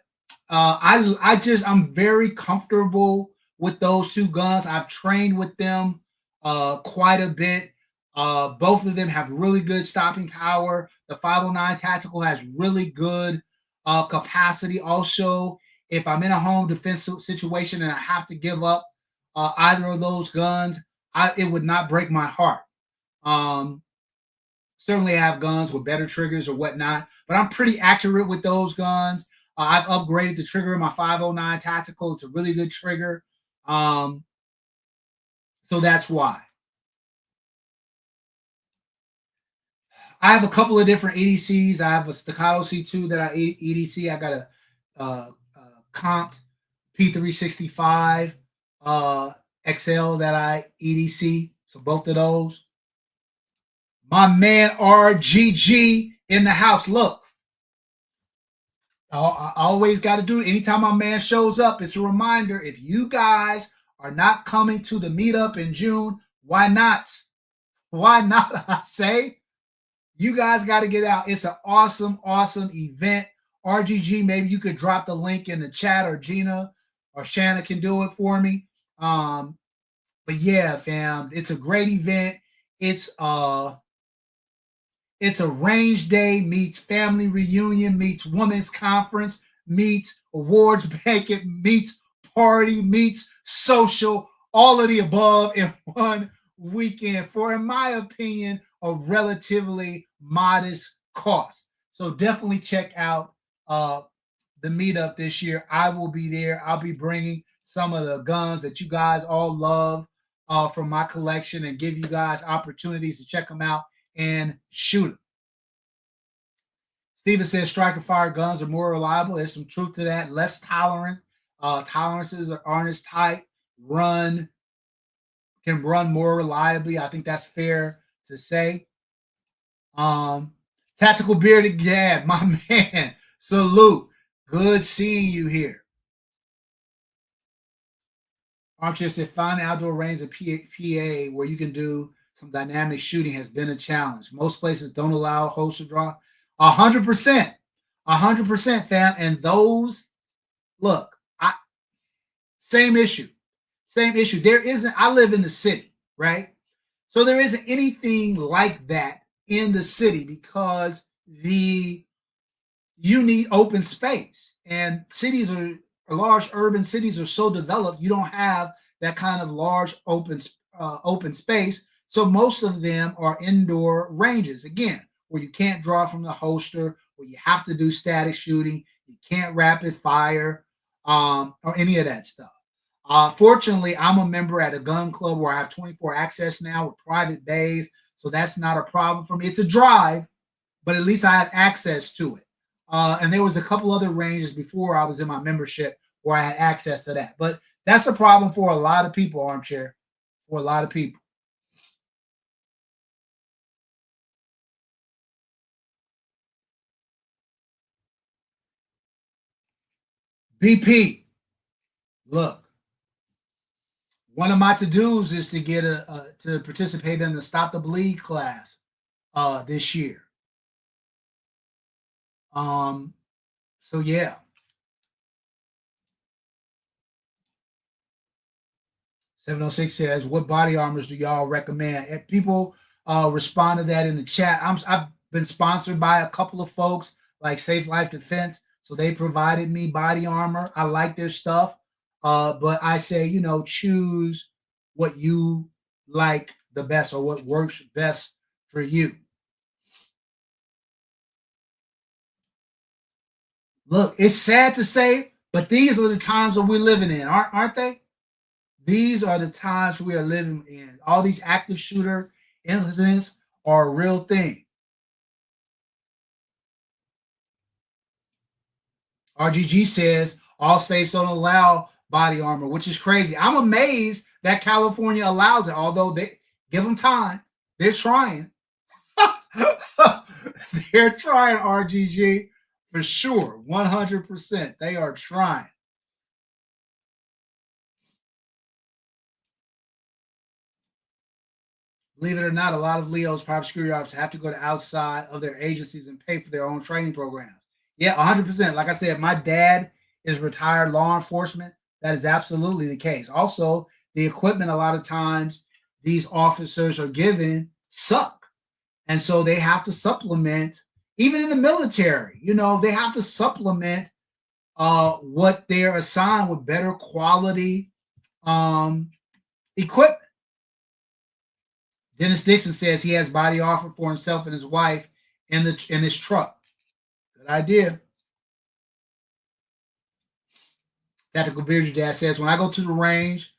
I'm very comfortable with those 2 guns. I've trained with them quite a bit. Both of them have really good stopping power. The 509 tactical has really good capacity. Also, if I'm in a home defensive situation and I have to give up either of those guns, it would not break my heart. Um, Certainly have guns with better triggers or whatnot, but I'm pretty accurate with those guns. I've upgraded the trigger in my 509 tactical. It's a really good trigger. Um, so that's why. I have a couple of different EDCs. I have a Staccato C2 that I EDC. I got a comped P365 XL that I EDC. So both of those. My man RGG in the house. Look, I always got to do it. Anytime my man shows up, it's a reminder. If you guys are not coming to the meetup in June, why not? Why not? I say, you guys got to get out. It's an awesome, awesome event. RGG, maybe you could drop the link in the chat, or Gina or Shanna can do it for me. But yeah, fam, it's a great event. It's it's a range day meets family reunion meets women's conference meets awards banquet meets party meets social, all of the above in one weekend for, in my opinion, a relatively modest cost. So definitely check out the meetup this year. I will be there. I'll be bringing some of the guns that you guys all love from my collection and give you guys opportunities to check them out and shoot them. Steven says striker fire guns are more reliable. There's some truth to that. Less tolerant. Tolerances aren't as tight. Can run more reliably. I think that's fair to say. Tactical bearded gab, my man. Salute. Good seeing you here. Armchair said find outdoor range of PA where you can do some dynamic shooting has been a challenge. Most places don't allow holster draw. 100%. 100%, fam. And those, look, same issue. Same issue. There isn't, I live in the city, right? So there isn't anything like that in the city because you need open space. And large urban cities are so developed, you don't have that kind of large open space. So most of them are indoor ranges, again, where you can't draw from the holster, where you have to do static shooting, you can't rapid fire, or any of that stuff. Fortunately, I'm a member at a gun club where I have 24 access now with private bays, so that's not a problem for me. It's a drive, but at least I have access to it. And there was a couple other ranges before I was in my membership where I had access to that. But that's a problem for a lot of people, Armchair, for a lot of people. BP, look, one of my to-dos is to get to participate in the Stop the Bleed class this year. Um, so yeah. 706 says, "What body armors do y'all recommend?" And people respond to that in the chat. I've been sponsored by a couple of folks like Safe Life Defense, so they provided me body armor. I like their stuff, but I say, choose what you like the best or what works best for you. Look, it's sad to say, but these are the times that we're living in, aren't they? These are the times we are living in. All these active shooter incidents are a real thing. RGG says all states don't allow body armor, which is crazy. I'm amazed that California allows it, although they give them time. They're trying. They're trying, RGG, for sure. 100%. They are trying. Believe it or not, a lot of Leo's private security officers have to go to outside of their agencies and pay for their own training programs. Yeah, 100%. Like I said, my dad is retired law enforcement. That is absolutely the case. Also, the equipment a lot of times these officers are given suck. And so they have to supplement, even in the military, they have to supplement what they're assigned with better quality equipment. Dennis Dixon says he has body offer for himself and his wife in his truck. Good idea. Tactical Bearded Dad says, when I go to the range,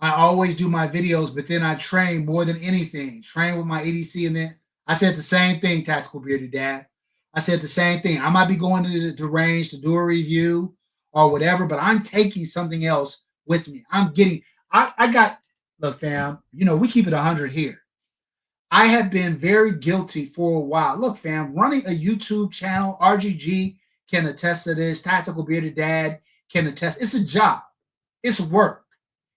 I always do my videos, but then I train more than anything. Train with my EDC, and then I said the same thing, Tactical Bearded Dad. I said the same thing. I might be going to the range to do a review or whatever, but I'm taking something else with me. I got, look, fam, we keep it 100 here. I have been very guilty for a while. Look, fam, running a YouTube channel, RGG can attest to this. Tactical Bearded Dad can attest. It's a job. It's work.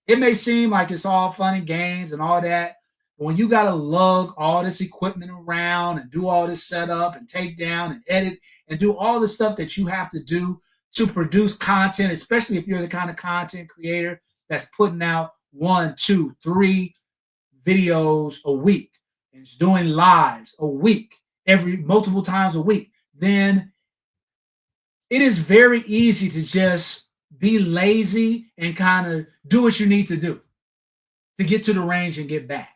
It may seem like it's all fun and games and all that, but when you got to lug all this equipment around and do all this setup and take down and edit and do all the stuff that you have to do to produce content, especially if you're the kind of content creator that's putting out 1, 2, 3 videos a week and is doing lives a week, multiple times a week, then it is very easy to just be lazy and kind of do what you need to do to get to the range and get back.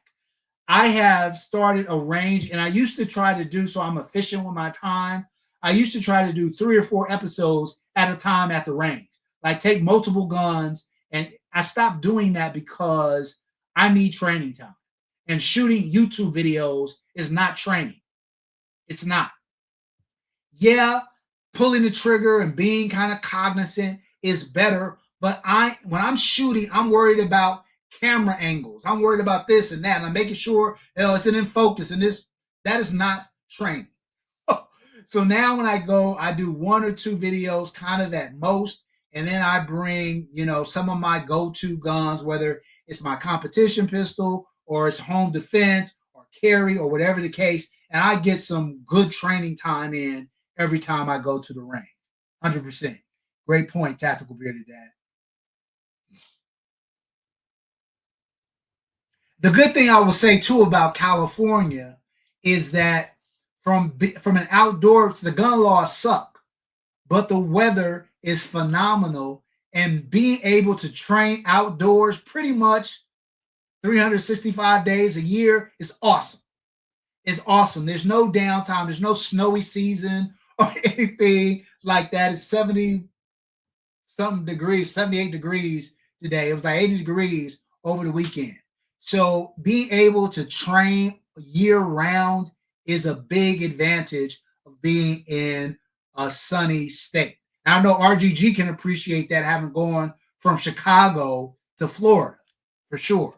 I have started a range, and I used to try to do, so I'm efficient with my time. I used to try to do 3 or 4 episodes at a time at the range, like take multiple guns. And I stopped doing that because I need training time. And shooting YouTube videos is not training. It's not. Yeah, pulling the trigger and being kind of cognizant is better. But when I'm shooting, I'm worried about camera angles. I'm worried about this and that. And I'm making sure it's in focus. And that is not training. So now when I go, I do 1 or 2 videos kind of at most. And then I bring, some of my go-to guns, whether it's my competition pistol or it's home defense or carry or whatever the case. And I get some good training time in every time I go to the range. 100%. Great point, Tactical Bearded Dad. The good thing I will say too about California is that from an outdoors, the gun laws suck, but the weather is phenomenal, and being able to train outdoors pretty much 365 days a year is awesome. It's awesome. There's no downtime. There's no snowy season or anything like that. It's 70 something degrees, 78 degrees today. It was like 80 degrees over the weekend. So being able to train year round is a big advantage of being in a sunny state. And I know RGG can appreciate that, having gone from Chicago to Florida, for sure.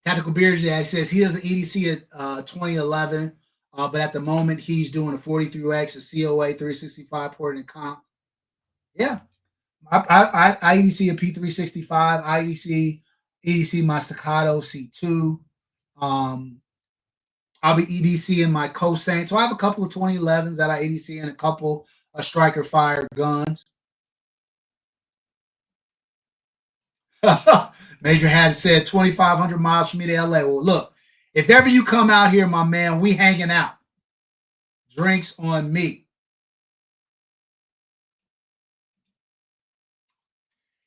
Tactical Beard Dad says he has an EDC at 2011. But at the moment, he's doing a 43X, a COA 365 port and comp. Yeah, I EDC a P365, IEC, EDC my staccato C2. Um, I'll be EDC in my Cosine. So I have a couple of 2011s that I EDC and a couple of Striker Fire guns. Major had said 2,500 miles from me to LA. Well, look, if ever you come out here, my man, we hanging out. Drinks on me.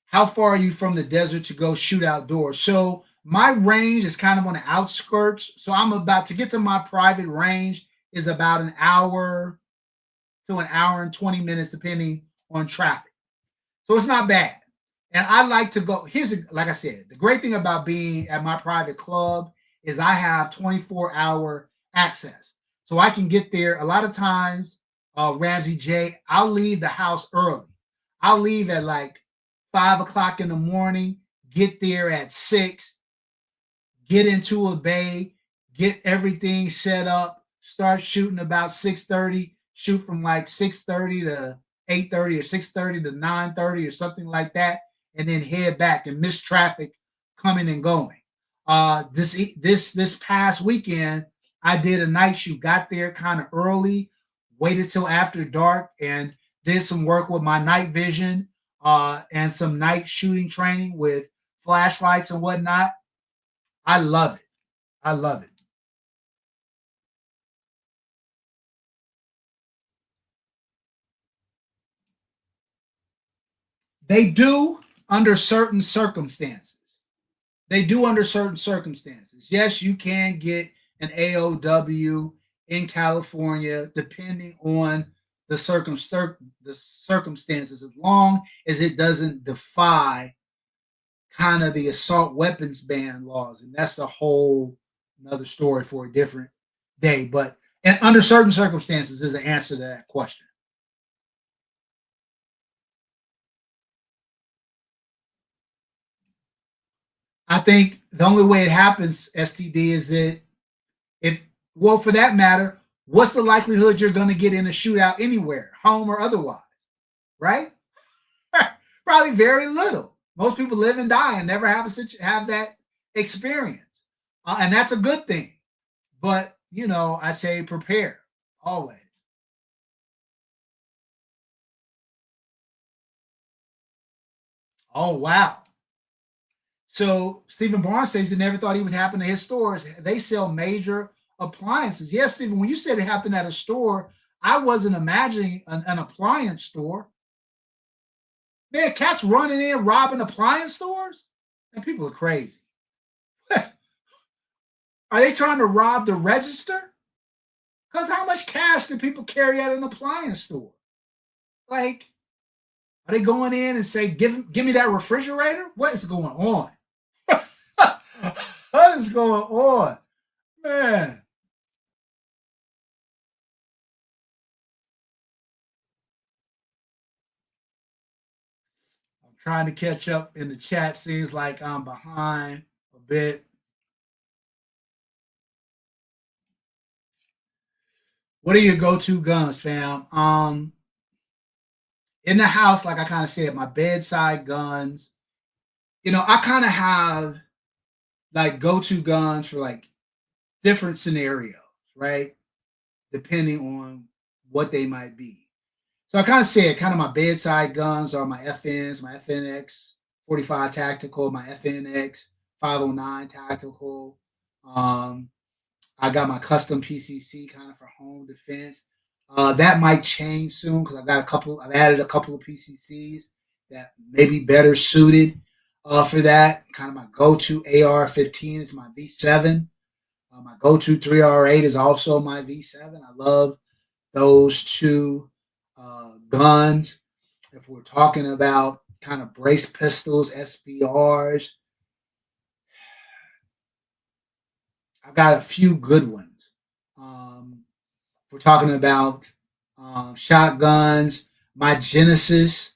How far are you from the desert to go shoot outdoors? So my range is kind of on the outskirts. So I'm about to get to my private range is about an hour to an hour and 20 minutes, depending on traffic. So it's not bad. And I like to go. Like I said, the great thing about being at my private club is I have 24-hour access. So I can get there. A lot of times, Ramsey J, I'll leave the house early. I'll leave at like 5 o'clock in the morning, get there at 6, get into a bay, get everything set up, start shooting about 6:30, shoot from like 6:30 to 8:30 or 6:30 to 9:30 or something like that, and then head back and miss traffic coming and going. This past weekend, I did a night shoot, got there kind of early, waited till after dark, and did some work with my night vision and some night shooting training with flashlights and whatnot. I love it. I love it. They do under certain circumstances. They do under certain circumstances. Yes, you can get an AOW in California depending on the circumstances, as long as it doesn't defy kind of the assault weapons ban laws, and that's a whole another story for a different day. But and under certain circumstances is the answer to that question. I think the only way it happens, STD, is that if, well, for that matter, what's the likelihood you're going to get in a shootout anywhere, home or otherwise, right? Probably very little. Most people live and die and never have that experience, and that's a good thing. But I say prepare always. Oh wow! So Stephen Barnes says he never thought he would happen to his stores. They sell major appliances. Yes, Stephen, when you said it happened at a store, I wasn't imagining an appliance store. Man, cats running in robbing appliance stores? And people are crazy. Are they trying to rob the register? Because how much cash do people carry at an appliance store? Like, are they going in and say, give me that refrigerator? What is going on? What is going on? Man. I'm trying to catch up in the chat. Seems like I'm behind a bit. What are your go-to guns, fam? In the house, like I kind of said, my bedside guns. I kind of have like go-to guns for like different scenarios, right? Depending on what they might be. So I kind of said, kind of my bedside guns are my FNs, my FNX 45 tactical, my FNX 509 tactical. Um, I got my custom PCC kind of for home defense. That might change soon because I've added a couple of PCCs that may be better suited for that. Kind of my go-to AR-15 is my V7. My go-to 3R8 is also my V7. I love those two guns. If we're talking about kind of brace pistols, SBRs, I've got a few good ones. We're talking about shotguns. My Genesis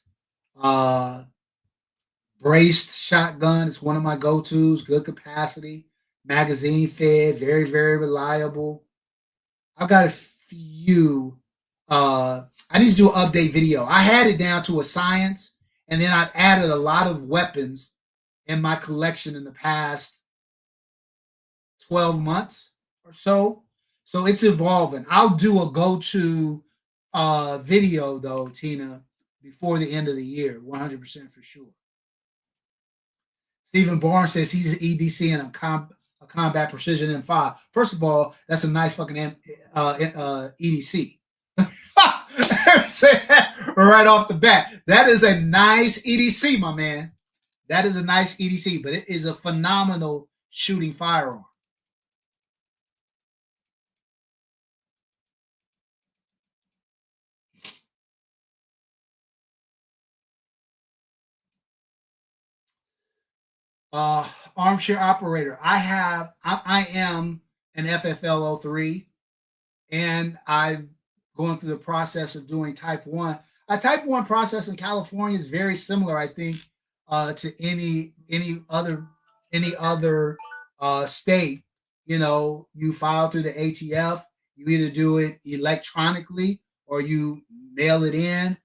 uh, braced shotgun is one of my go-tos. Good capacity, magazine fed, very, very reliable. I've got a few. I need to do an update video. I had it down to a science, and then I've added a lot of weapons in my collection in the past 12 months or so. So it's evolving. I'll do a go-to video though, Tina, before the end of the year, 100% for sure. Stephen Barnes says he's an EDC and a combat precision M5. First of all, that's a nice fucking EDC. Say that right off the bat. That is a nice EDC, my man. That is a nice EDC, but it is a phenomenal shooting firearm. Uh, Armchair operator. I am an FFL 03, and I'm going through the process of doing type 1. A type 1 process in California is very similar, I think, to any other state. You know, you file through the ATF. You either do it electronically or you mail it in.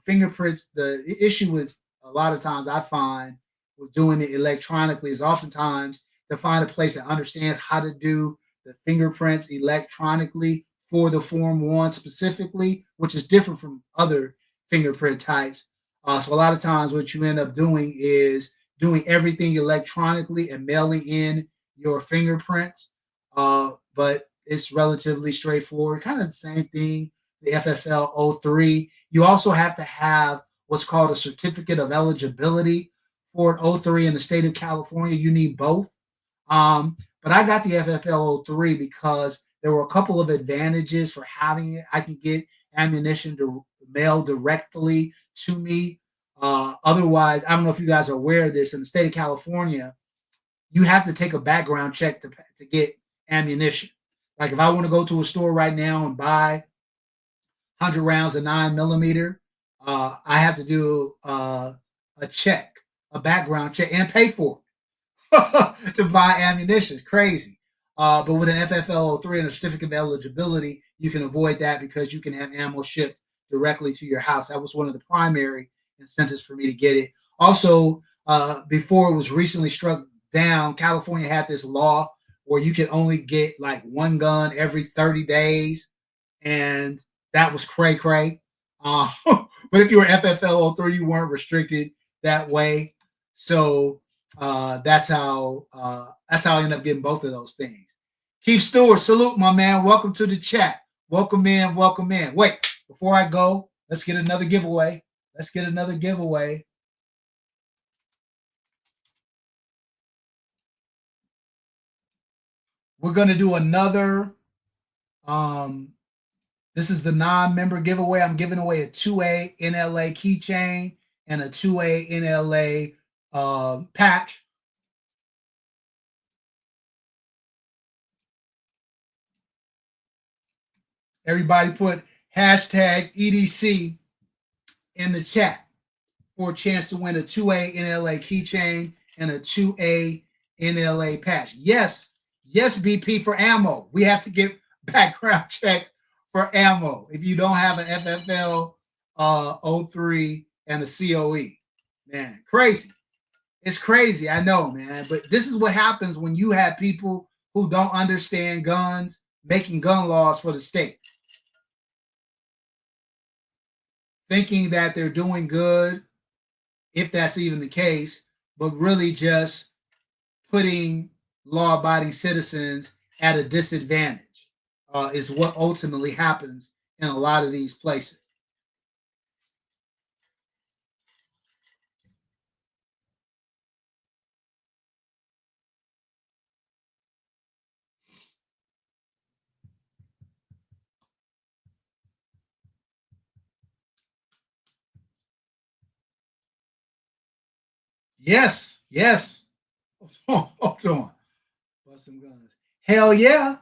Fingerprints. The issue with a lot of times I find with doing it electronically is oftentimes to find a place that understands how to do the fingerprints electronically for the Form 1 specifically, which is different from other fingerprint types. So a lot of times what you end up doing is doing everything electronically and mailing in your fingerprints. But it's relatively straightforward, kind of the same thing, the FFL 03. You also have to have what's called a certificate of eligibility for an 03 in the state of California. You need both. But I got the FFL 03 because there were a couple of advantages for having it. I can get ammunition to mail directly to me. Otherwise, I don't know if you guys are aware of this. In the state of California, you have to take a background check to get ammunition. Like if I want to go to a store right now and buy 100 rounds of 9mm, I have to do a check, a background check, and pay for it to buy ammunition. It's crazy. But with an FFL 03 and a certificate of eligibility, you can avoid that because you can have ammo shipped directly to your house. That was one of the primary incentives for me to get it. Also, before it was recently struck down, California had this law where you could only get like one gun every 30 days. And that was cray cray. But if you were FFL 03, you weren't restricted that way. So that's how I ended up getting both of those things. Keith Stewart, salute, my man. Welcome to the chat. Welcome in, welcome in. Wait, before I go, let's get another giveaway. Let's get another giveaway. We're going to do another. This is the non-member giveaway. I'm giving away a 2A NLA keychain and a 2A NLA patch. Everybody put hashtag EDC in the chat for a chance to win a 2A NLA keychain and a 2A NLA patch. Yes, BP for ammo. We have to get background check for ammo if you don't have an FFL 03 and a COE. Man, crazy. It's crazy, I know, man. But this is what happens when you have people who don't understand guns making gun laws for the state, thinking that they're doing good, if that's even the case, but really just putting law-abiding citizens at a disadvantage is what ultimately happens in a lot of these places. Yes. Hold on. Bust some guns. Hell yeah.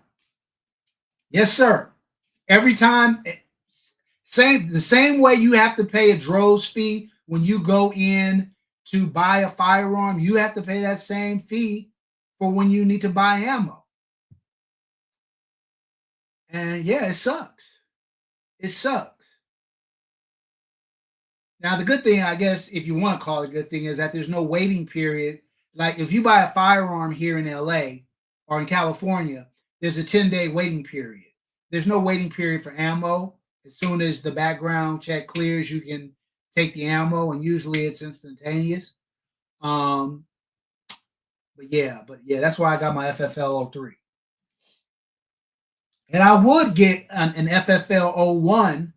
Yes, sir. Every time, the same way you have to pay a droves fee when you go in to buy a firearm, you have to pay that same fee for when you need to buy ammo. And yeah, it sucks. It sucks. Now, the good thing, I guess, if you want to call it a good thing, is that there's no waiting period. Like if you buy a firearm here in LA or in California, there's a 10-day waiting period. There's no waiting period for ammo. As soon as the background check clears, you can take the ammo, and usually it's instantaneous. Um, but yeah, that's why I got my FFL 03. And I would get an FFL 01.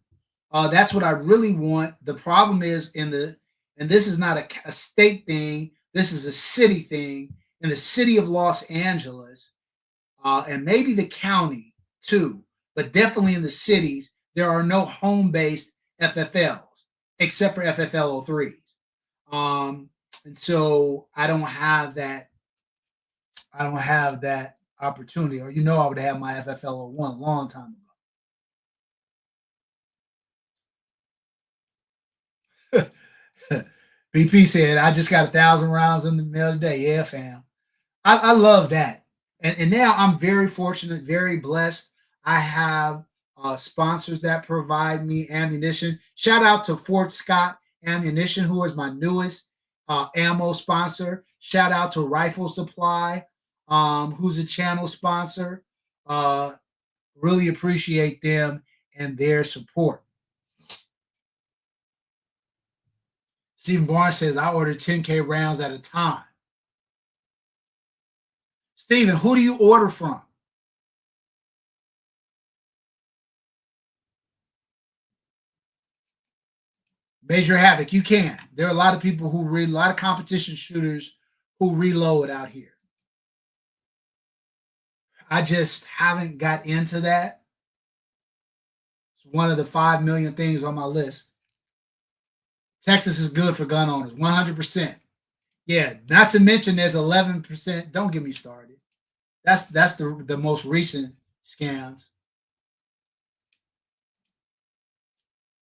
That's what I really want. The problem is and this is not a state thing. This is a city thing. In the city of Los Angeles, and maybe the county too, but definitely in the cities, there are no home-based FFLs except for FFL 03s. And so I don't have that. I don't have that opportunity. Or I would have my FFL 01 a long time ago. BP said, I just got 1,000 rounds in the mail today. Yeah, fam. I love that. And now I'm very fortunate, very blessed. I have sponsors that provide me ammunition. Shout out to Fort Scott Ammunition, who is my newest ammo sponsor. Shout out to Rifle Supply, who's a channel sponsor. Really appreciate them and their support. Stephen Barnes says, I order 10K rounds at a time. Stephen, who do you order from? Major Havoc, you can. There are a lot of people who read, a lot of competition shooters who reload out here. I just haven't got into that. It's one of the 5 million things on my list. Texas is good for gun owners, 100%. Yeah, not to mention there's 11%. Don't get me started. That's the most recent scams.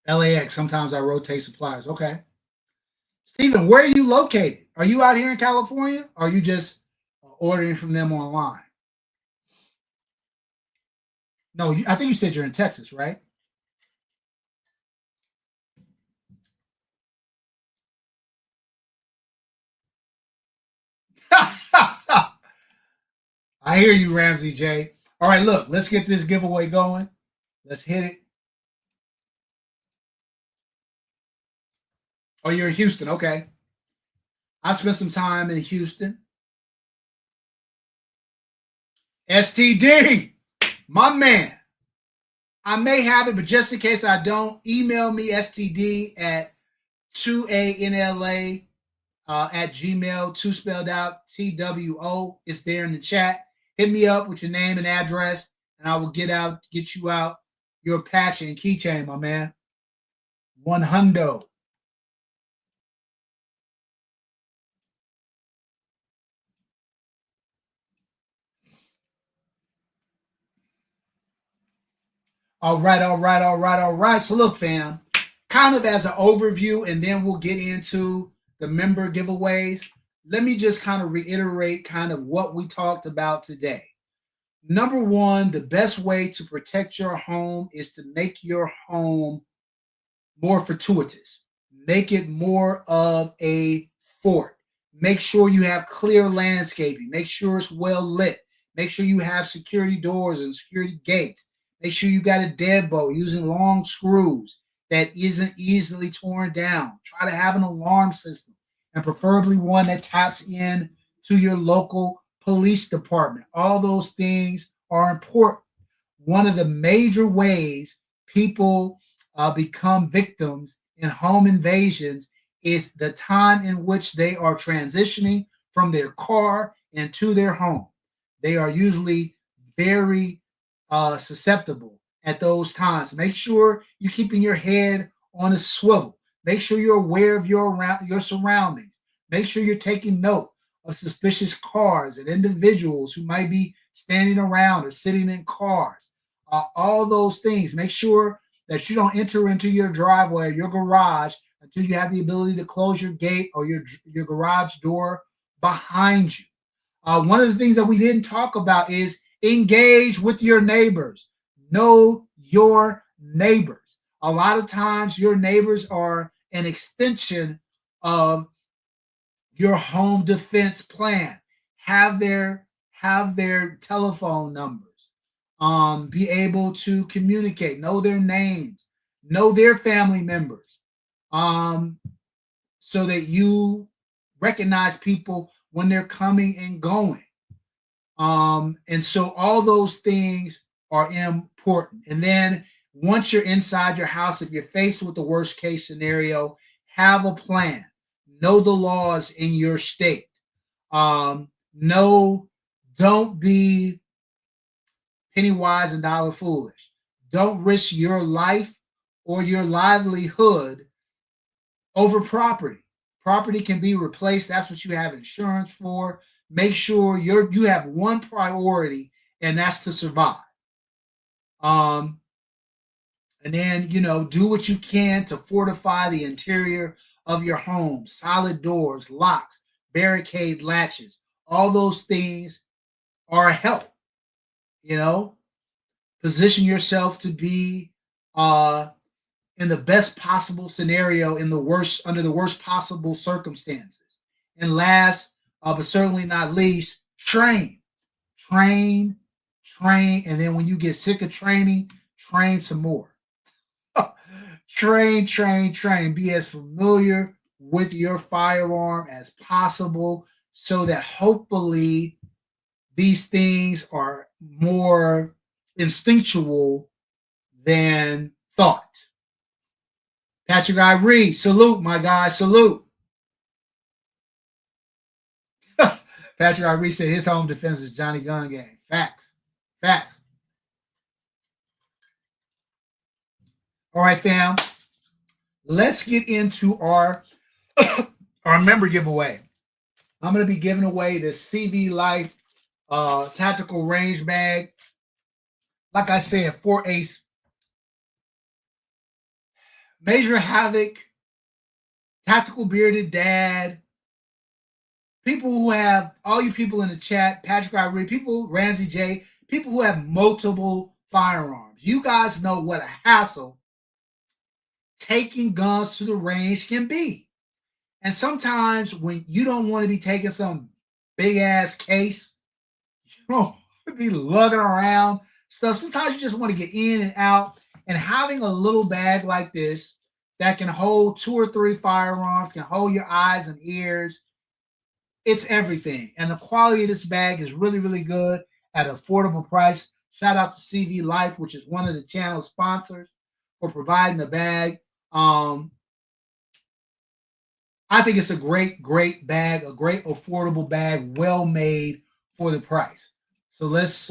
LAX, sometimes I rotate suppliers. Okay. Stephen, where are you located? Are you out here in California? Or are you just ordering from them online? No, I think you said you're in Texas, right? I hear you, Ramsey J. All right, look, let's get this giveaway going. Let's hit it. Oh, you're in Houston. Okay. I spent some time in Houston. STD, my man. I may have it, but just in case I don't, email me STD at 2ANLA at Gmail, 2 spelled out, TWO. It's there in the chat. Hit me up with your name and address, and I will get you out your patch and keychain, my man. 100. All right, all right, all right, all right. So look, fam, kind of as an overview, and then we'll get into the member giveaways. Let me just kind of reiterate kind of what we talked about today. Number one, the best way to protect your home is to make your home more fortuitous. Make it more of a fort. Make sure you have clear landscaping. Make sure it's well lit. Make sure you have security doors and security gates. Make sure you got a deadbolt using long screws that isn't easily torn down. Try to have an alarm system, and preferably one that taps in to your local police department. All those things are important. One of the major ways people become victims in home invasions is the time in which they are transitioning from their car into their home. They are usually very susceptible at those times. Make sure you're keeping your head on a swivel. Make sure you're aware of your surroundings. Make sure you're taking note of suspicious cars and individuals who might be standing around or sitting in cars. All those things. Make sure that you don't enter into your driveway or your garage until you have the ability to close your gate or your garage door behind you. One of the things that we didn't talk about is engage with your neighbors. Know your neighbors. A lot of times, your neighbors are an extension of your home defense plan. Have their telephone numbers. Be able to communicate. Know their names. Know their family members. Um, so that you recognize people when they're coming and going. And so all those things are important. And then once you're inside your house, if you're faced with the worst case scenario, have a plan. Know the laws in your state. No, don't be penny wise and dollar foolish. Don't risk your life or your livelihood over property. Property can be replaced. That's what you have insurance for. Make sure you have one priority, and that's to survive. Um, and then do what you can to fortify the interior of your home. Solid doors, locks, barricade latches. All those things are a help. You know, position yourself to be in the best possible scenario under the worst possible circumstances. And last, but certainly not least, train, train, and then when you get sick of training, train some more. Train. Be as familiar with your firearm as possible so that hopefully these things are more instinctual than thought. Patrick Irie, salute, my guy, salute. Patrick Irie said his home defense is Johnny Gun Gang. Facts. All right, fam. Let's get into our member giveaway. I'm going to be giving away this CV Life tactical range bag. Like I said, 4-ace. Major Havoc, Tactical Bearded Dad, people who have, all you people in the chat, Patrick Irie, people, Ramsey J, people who have multiple firearms. You guys know what a hassle taking guns to the range can be. And sometimes when you don't want to be taking some big ass case, you don't want to be lugging around stuff. Sometimes you just want to get in and out. And having a little bag like this that can hold 2 or 3 firearms, can hold your eyes and ears, it's everything. And the quality of this bag is really, really good at an affordable price. Shout out to CV Life, which is one of the channel sponsors, for providing the bag. I think it's a great, great bag, a great affordable bag, well made for the price. So let's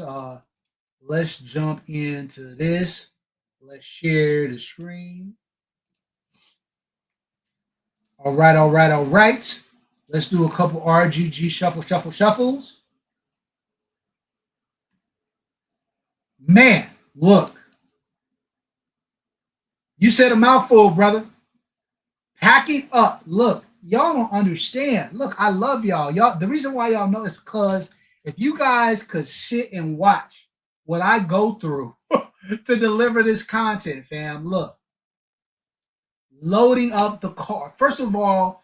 jump into this. Let's share the screen. All right. Let's do a couple RGG shuffles. Man, look. You said a mouthful, brother. Packing up. Look, y'all don't understand. Look, I love y'all. The reason why y'all know is because if you guys could sit and watch what I go through to deliver this content, fam, look. Loading up the car. First of all,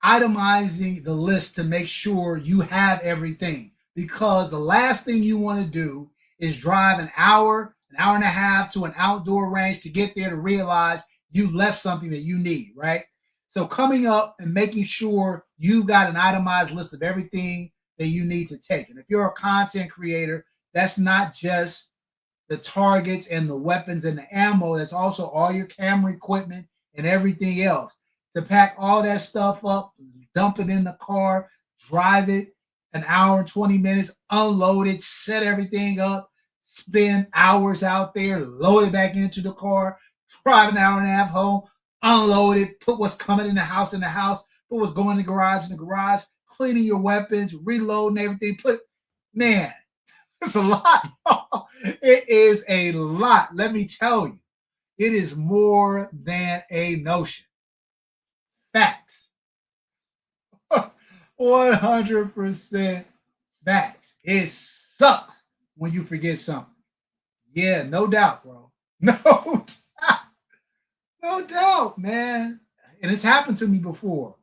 itemizing the list to make sure you have everything, because the last thing you want to do is drive an hour and a half to an outdoor range to get there to realize you left something that you need, right? So coming up and making sure you've got an itemized list of everything that you need to take. And if you're a content creator, that's not just the targets and the weapons and the ammo, that's also all your camera equipment and everything else. To pack all that stuff up, dump it in the car, drive it an hour and 20 minutes, unload it, set everything up, spend hours out there, load it back into the car, drive an hour and a half home, unload it, put what's coming in the house, put what's going in the garage, cleaning your weapons, reloading everything. Man, it's a lot. It is a lot. Let me tell you, it is more than a notion. Facts. 100% facts. It sucks when you forget something. Yeah, no doubt, bro. No doubt. No doubt, man. And it's happened to me before.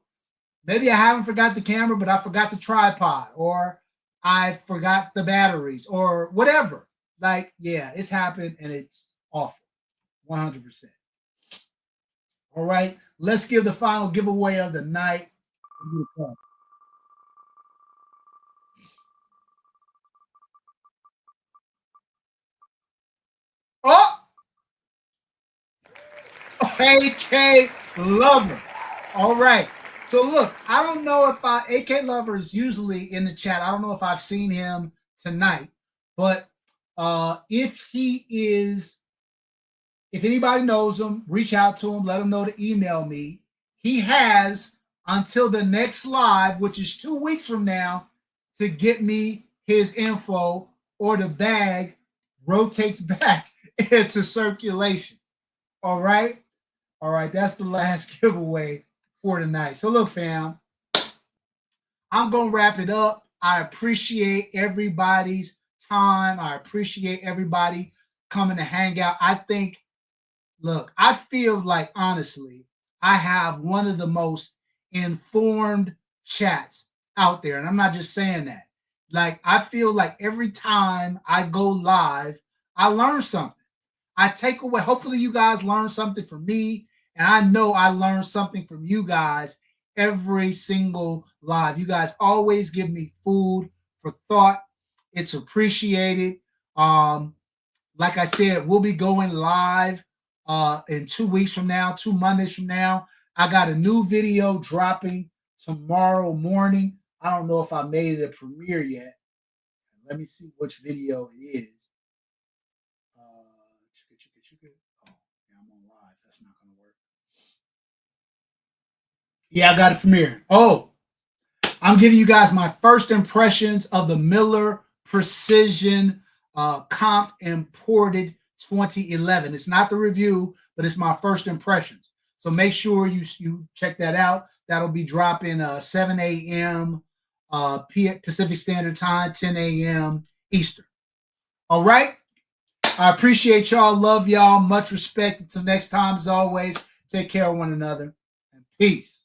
Maybe I haven't forgot the camera, but I forgot the tripod, or I forgot the batteries, or whatever. Like, yeah, it's happened and it's awful. 100%. All right, let's give the final giveaway of the night. Oh, AK Lover. All right. So look, I don't know if AK Lover is usually in the chat. I don't know if I've seen him tonight, but if he is, if anybody knows him, reach out to him, let him know to email me. He has until the next live, which is 2 weeks from now, to get me his info, or the bag rotates back into circulation. All right. All right. That's the last giveaway for tonight. So look, fam, I'm going to wrap it up. I appreciate everybody's time. I appreciate everybody coming to hang out. I think, look, I feel like, honestly, I have one of the most informed chats out there. And I'm not just saying that. Like, I feel like every time I go live, I learn something. I take away, hopefully, you guys learn something from me. And I know I learn something from you guys every single live. You guys always give me food for thought. It's appreciated. Like I said, we'll be going live in 2 weeks from now, 2 Mondays from now. I got a new video dropping tomorrow morning. I don't know if I made it a premiere yet. Let me see which video it is. Oh, yeah, I'm on live. That's not going to work. Yeah, I got a premiere. Oh, I'm giving you guys my first impressions of the Miller Precision Comped Imported 2011. It's not the review, but it's my first impressions. So make sure you check that out. That'll be dropping 7 a.m. Pacific Standard Time, 10 a.m. Eastern. All right. I appreciate y'all. Love y'all. Much respect. Until next time, as always, take care of one another. And peace.